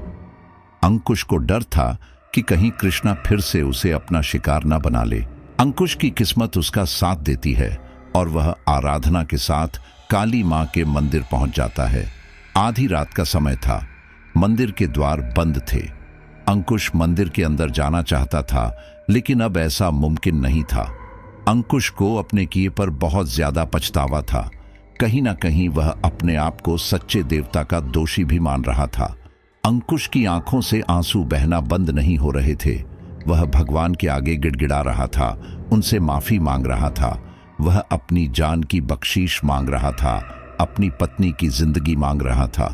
अंकुश को डर था कि कहीं कृष्णा फिर से उसे अपना शिकार न बना ले। अंकुश की किस्मत उसका साथ देती है और वह आराधना के साथ काली मां के मंदिर पहुंच जाता है। आधी रात का समय था। मंदिर के द्वार बंद थे। अंकुश मंदिर के अंदर जाना चाहता था, लेकिन अब ऐसा मुमकिन नहीं था। अंकुश को अपने किए पर बहुत ज्यादा पछतावा था। कहीं ना कहीं वह अपने आप को सच्चे देवता का दोषी भी मान रहा था। अंकुश की आंखों से आंसू बहना बंद नहीं हो रहे थे। वह भगवान के आगे गिड़गिड़ा रहा था, उनसे माफी मांग रहा था। वह अपनी जान की बख्शीश मांग रहा था, अपनी पत्नी की जिंदगी मांग रहा था।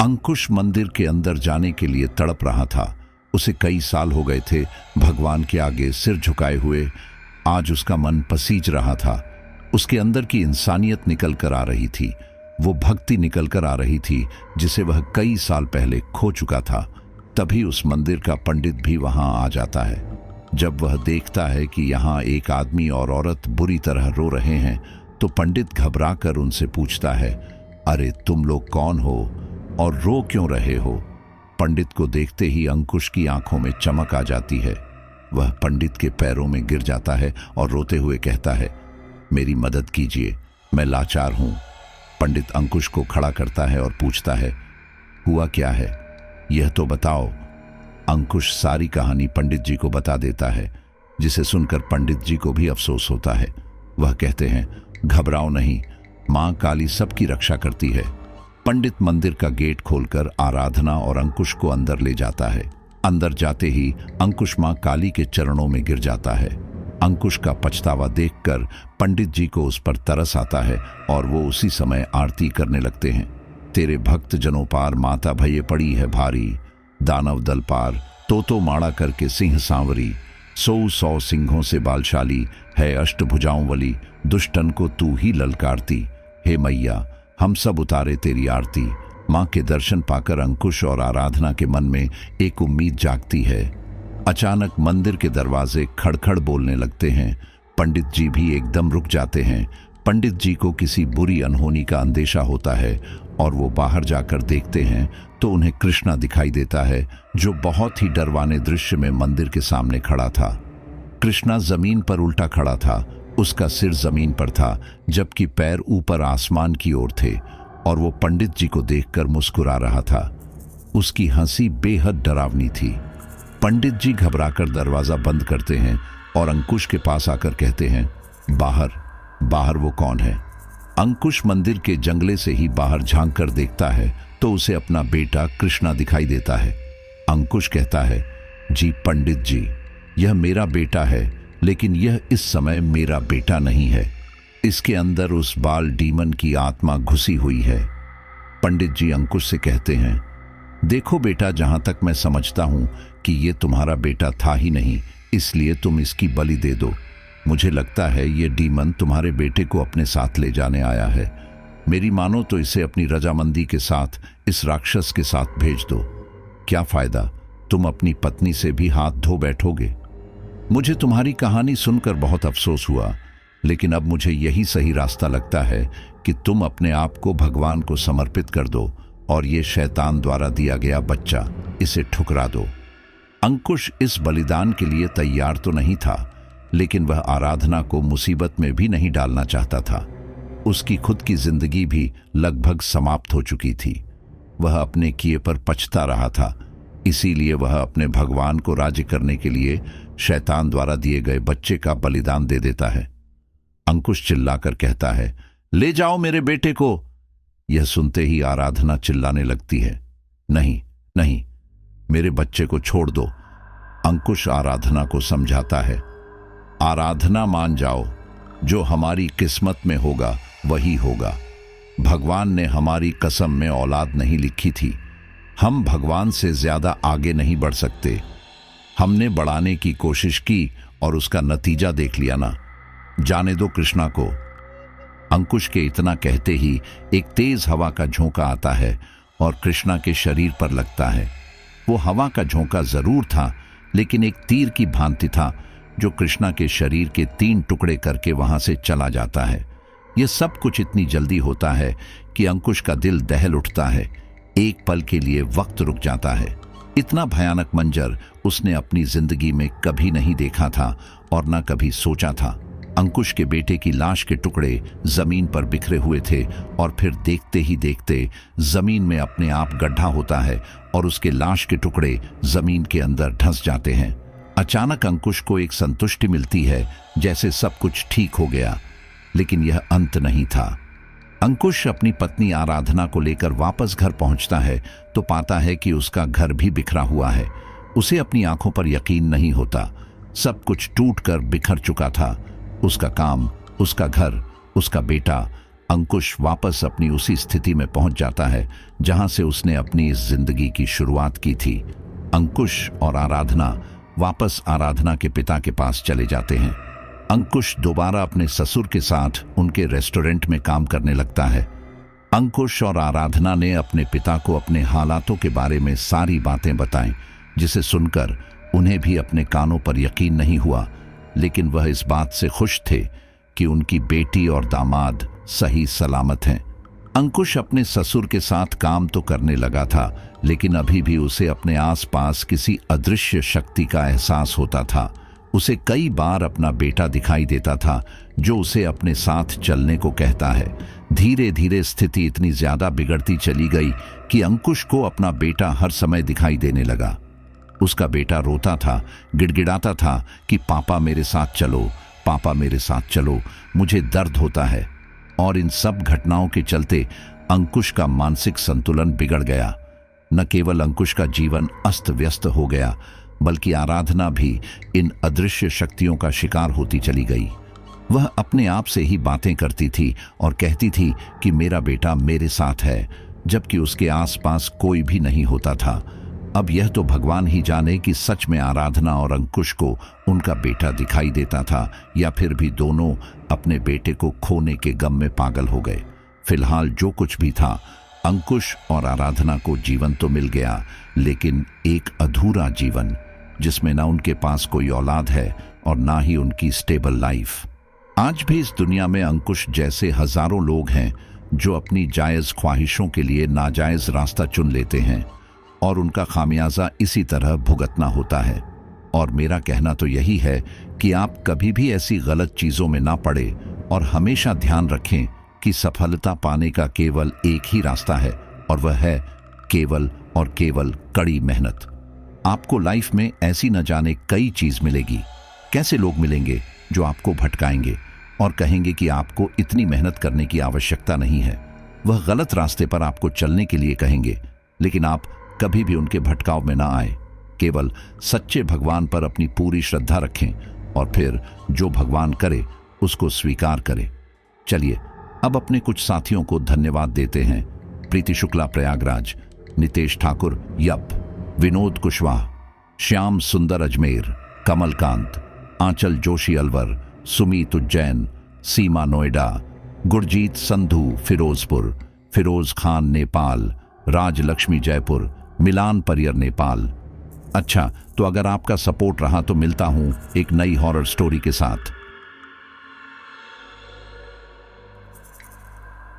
अंकुश मंदिर के अंदर जाने के लिए तड़प रहा था। उसे कई साल हो गए थे भगवान के आगे सिर झुकाए हुए। आज उसका मन पसीज रहा था। उसके अंदर की इंसानियत निकल कर आ रही थी। वो भक्ति निकल कर आ रही थी जिसे वह कई साल पहले खो चुका था। तभी उस मंदिर का पंडित भी वहां आ जाता है। जब वह देखता है कि यहाँ एक आदमी और औरत बुरी तरह रो रहे हैं, तो पंडित घबरा कर उनसे पूछता है, अरे तुम लोग कौन हो और रो क्यों रहे हो? पंडित को देखते ही अंकुश की आंखों में चमक आ जाती है। वह पंडित के पैरों में गिर जाता है और रोते हुए कहता है, मेरी मदद कीजिए, मैं लाचार हूं। पंडित अंकुश को खड़ा करता है और पूछता है, हुआ क्या है, यह तो बताओ। अंकुश सारी कहानी पंडित जी को बता देता है, जिसे सुनकर पंडित जी को भी अफसोस होता है। वह कहते हैं, घबराओ नहीं, मां काली सबकी रक्षा करती है। पंडित मंदिर का गेट खोलकर आराधना और अंकुश को अंदर ले जाता है। अंदर जाते ही अंकुश मां काली के चरणों में गिर जाता है। अंकुश का पछतावा देखकर पंडित जी को उस पर तरस आता है और वो उसी समय आरती करने लगते हैं। तेरे भक्त जनों पार माता भये पड़ी है भारी, दानव दल पार तो माड़ा करके सिंह सांवरी, 100 सिंहों से बालशाली है अष्टभुजाओं वाली, दुष्टन को तू ही ललकारती। हे मैया हम सब उतारे तेरी आरती। मां के दर्शन पाकर अंकुश और आराधना के मन में एक उम्मीद जागती है। अचानक मंदिर के दरवाजे खड़खड़ बोलने लगते हैं। पंडित जी भी एकदम रुक जाते हैं। पंडित जी को किसी बुरी अनहोनी का अंदेशा होता है और वो बाहर जाकर देखते हैं तो उन्हें कृष्णा दिखाई देता है, जो बहुत ही डरवाने दृश्य में मंदिर के सामने खड़ा था। कृष्णा जमीन पर उल्टा खड़ा था। उसका सिर जमीन पर था, जबकि पैर ऊपर आसमान की ओर थे और वो पंडित जी को देखकर मुस्कुरा रहा था। उसकी हंसी बेहद डरावनी थी। पंडित जी घबराकर दरवाजा बंद करते हैं और अंकुश के पास आकर कहते हैं, बाहर वो कौन है? अंकुश मंदिर के जंगले से ही बाहर झांक कर देखता है तो उसे अपना बेटा कृष्णा दिखाई देता है। अंकुश कहता है, जी पंडित जी, यह मेरा बेटा है, लेकिन यह इस समय मेरा बेटा नहीं है। इसके अंदर उस बाल डीमन की आत्मा घुसी हुई है। पंडित जी अंकुश से कहते हैं, देखो बेटा, जहां तक मैं समझता हूं कि ये तुम्हारा बेटा था ही नहीं, इसलिए तुम इसकी बलि दे दो। मुझे लगता है ये डीमन तुम्हारे बेटे को अपने साथ ले जाने आया है। मेरी मानो तो इसे अपनी रजामंदी के साथ इस राक्षस के साथ भेज दो। क्या फायदा, तुम अपनी पत्नी से भी हाथ धो बैठोगे। मुझे तुम्हारी कहानी सुनकर बहुत अफसोस हुआ, लेकिन अब मुझे यही सही रास्ता लगता है कि तुम अपने आप को भगवान को समर्पित कर दो और ये शैतान द्वारा दिया गया बच्चा, इसे ठुकरा दो। अंकुश इस बलिदान के लिए तैयार तो नहीं था, लेकिन वह आराधना को मुसीबत में भी नहीं डालना चाहता था। उसकी खुद की जिंदगी भी लगभग समाप्त हो चुकी थी। वह अपने किए पर पछता रहा था, इसीलिए वह अपने भगवान को राजी करने के लिए शैतान द्वारा दिए गए बच्चे का बलिदान दे देता है। अंकुश चिल्लाकर कहता है, ले जाओ मेरे बेटे को। यह सुनते ही आराधना चिल्लाने लगती है, नहीं नहीं, मेरे बच्चे को छोड़ दो। अंकुश आराधना को समझाता है, आराधना मान जाओ, जो हमारी किस्मत में होगा वही होगा। भगवान ने हमारी कसम में औलाद नहीं लिखी थी। हम भगवान से ज्यादा आगे नहीं बढ़ सकते। हमने बढ़ाने की कोशिश की और उसका नतीजा देख लिया ना, जाने दो कृष्णा को। अंकुश के इतना कहते ही एक तेज हवा का झोंका आता है और कृष्णा के शरीर पर लगता है। वो हवा का झोंका जरूर था, लेकिन एक तीर की भांति था, जो कृष्णा के शरीर के 3 टुकड़े करके वहां से चला जाता है। यह सब कुछ इतनी जल्दी होता है कि अंकुश का दिल दहल उठता है। एक पल के लिए वक्त रुक जाता है। इतना भयानक मंजर उसने अपनी जिंदगी में कभी नहीं देखा था और न कभी सोचा था। अंकुश के बेटे की लाश के टुकड़े जमीन पर बिखरे हुए थे और फिर देखते ही देखते जमीन में अपने आप गड्ढा होता है और उसके लाश के टुकड़े जमीन के अंदर धंस जाते हैं। अचानक अंकुश को एक संतुष्टि मिलती है, जैसे सब कुछ ठीक हो गया। लेकिन यह अंत नहीं था। अंकुश अपनी पत्नी आराधना को लेकर वापस घर पहुंचता है तो पाता है कि उसका घर भी बिखरा हुआ है। उसे अपनी आंखों पर यकीन नहीं होता। सब कुछ टूटकर बिखर चुका था। उसका काम, उसका घर, उसका बेटा। अंकुश वापस अपनी उसी स्थिति में पहुंच जाता है जहां से उसने अपनी इस जिंदगी की शुरुआत की थी। अंकुश और आराधना वापस आराधना के पिता के पास चले जाते हैं। अंकुश दोबारा अपने ससुर के साथ उनके रेस्टोरेंट में काम करने लगता है। अंकुश और आराधना ने अपने पिता को अपने हालातों के बारे में सारी बातें बताईं, जिसे सुनकर उन्हें भी अपने कानों पर यकीन नहीं हुआ। लेकिन वह इस बात से खुश थे कि उनकी बेटी और दामाद सही सलामत हैं। अंकुश अपने ससुर के साथ काम तो करने लगा था, लेकिन अभी भी उसे अपने आसपास किसी अदृश्य शक्ति का एहसास होता था। उसे कई बार अपना बेटा दिखाई देता था जो उसे अपने साथ चलने को कहता है। धीरे धीरे स्थिति इतनी ज्यादा बिगड़ती चली गई कि अंकुश को अपना बेटा हर समय दिखाई देने लगा। उसका बेटा रोता था, गिड़गिड़ाता था कि पापा मेरे साथ चलो, पापा मेरे साथ चलो, मुझे दर्द होता है। और इन सब घटनाओं के चलते अंकुश का मानसिक संतुलन बिगड़ गया। न केवल अंकुश का जीवन अस्त व्यस्त हो गया, बल्कि आराधना भी इन अदृश्य शक्तियों का शिकार होती चली गई। वह अपने आप से ही बातें करती थी और कहती थी कि मेरा बेटा मेरे साथ है, जबकि उसके आसपास कोई भी नहीं होता था। अब यह तो भगवान ही जाने कि सच में आराधना और अंकुश को उनका बेटा दिखाई देता था या फिर भी दोनों अपने बेटे को खोने के गम में पागल हो गए। फिलहाल जो कुछ भी था, अंकुश और आराधना को जीवन तो मिल गया, लेकिन एक अधूरा जीवन, जिसमें ना उनके पास कोई औलाद है और ना ही उनकी स्टेबल लाइफ। आज भी इस दुनिया में अंकुश जैसे हजारों लोग हैं जो अपनी जायज ख्वाहिशों के लिए नाजायज रास्ता चुन लेते हैं और उनका खामियाजा इसी तरह भुगतना होता है। और मेरा कहना तो यही है कि आप कभी भी ऐसी गलत चीजों में ना पड़े और हमेशा ध्यान रखें कि सफलता पाने का केवल एक ही रास्ता है, और वह है केवल और केवल कड़ी मेहनत। आपको लाइफ में ऐसी न जाने कई चीज मिलेगी। कैसे लोग मिलेंगे जो आपको भटकाएंगे और कहेंगे कि आपको इतनी मेहनत करने की आवश्यकता नहीं है। वह गलत रास्ते पर आपको चलने के लिए कहेंगे, लेकिन आप कभी भी उनके भटकाव में ना आए। केवल सच्चे भगवान पर अपनी पूरी श्रद्धा रखें और फिर जो भगवान करे उसको स्वीकार करें। चलिए अब अपने कुछ साथियों को धन्यवाद देते हैं। प्रीति शुक्ला प्रयागराज, नितेश ठाकुर यप, विनोद कुशवाहा, श्याम सुंदर अजमेर, कमलकांत, आंचल जोशी अलवर, सुमीत उज्जैन, सीमा नोएडा, गुरजीत संधू फिरोजपुर, फिरोज खान नेपाल, राजलक्ष्मी जयपुर, मिलान परियर नेपाल। अच्छा, तो अगर आपका सपोर्ट रहा तो मिलता हूं एक नई हॉरर स्टोरी के साथ।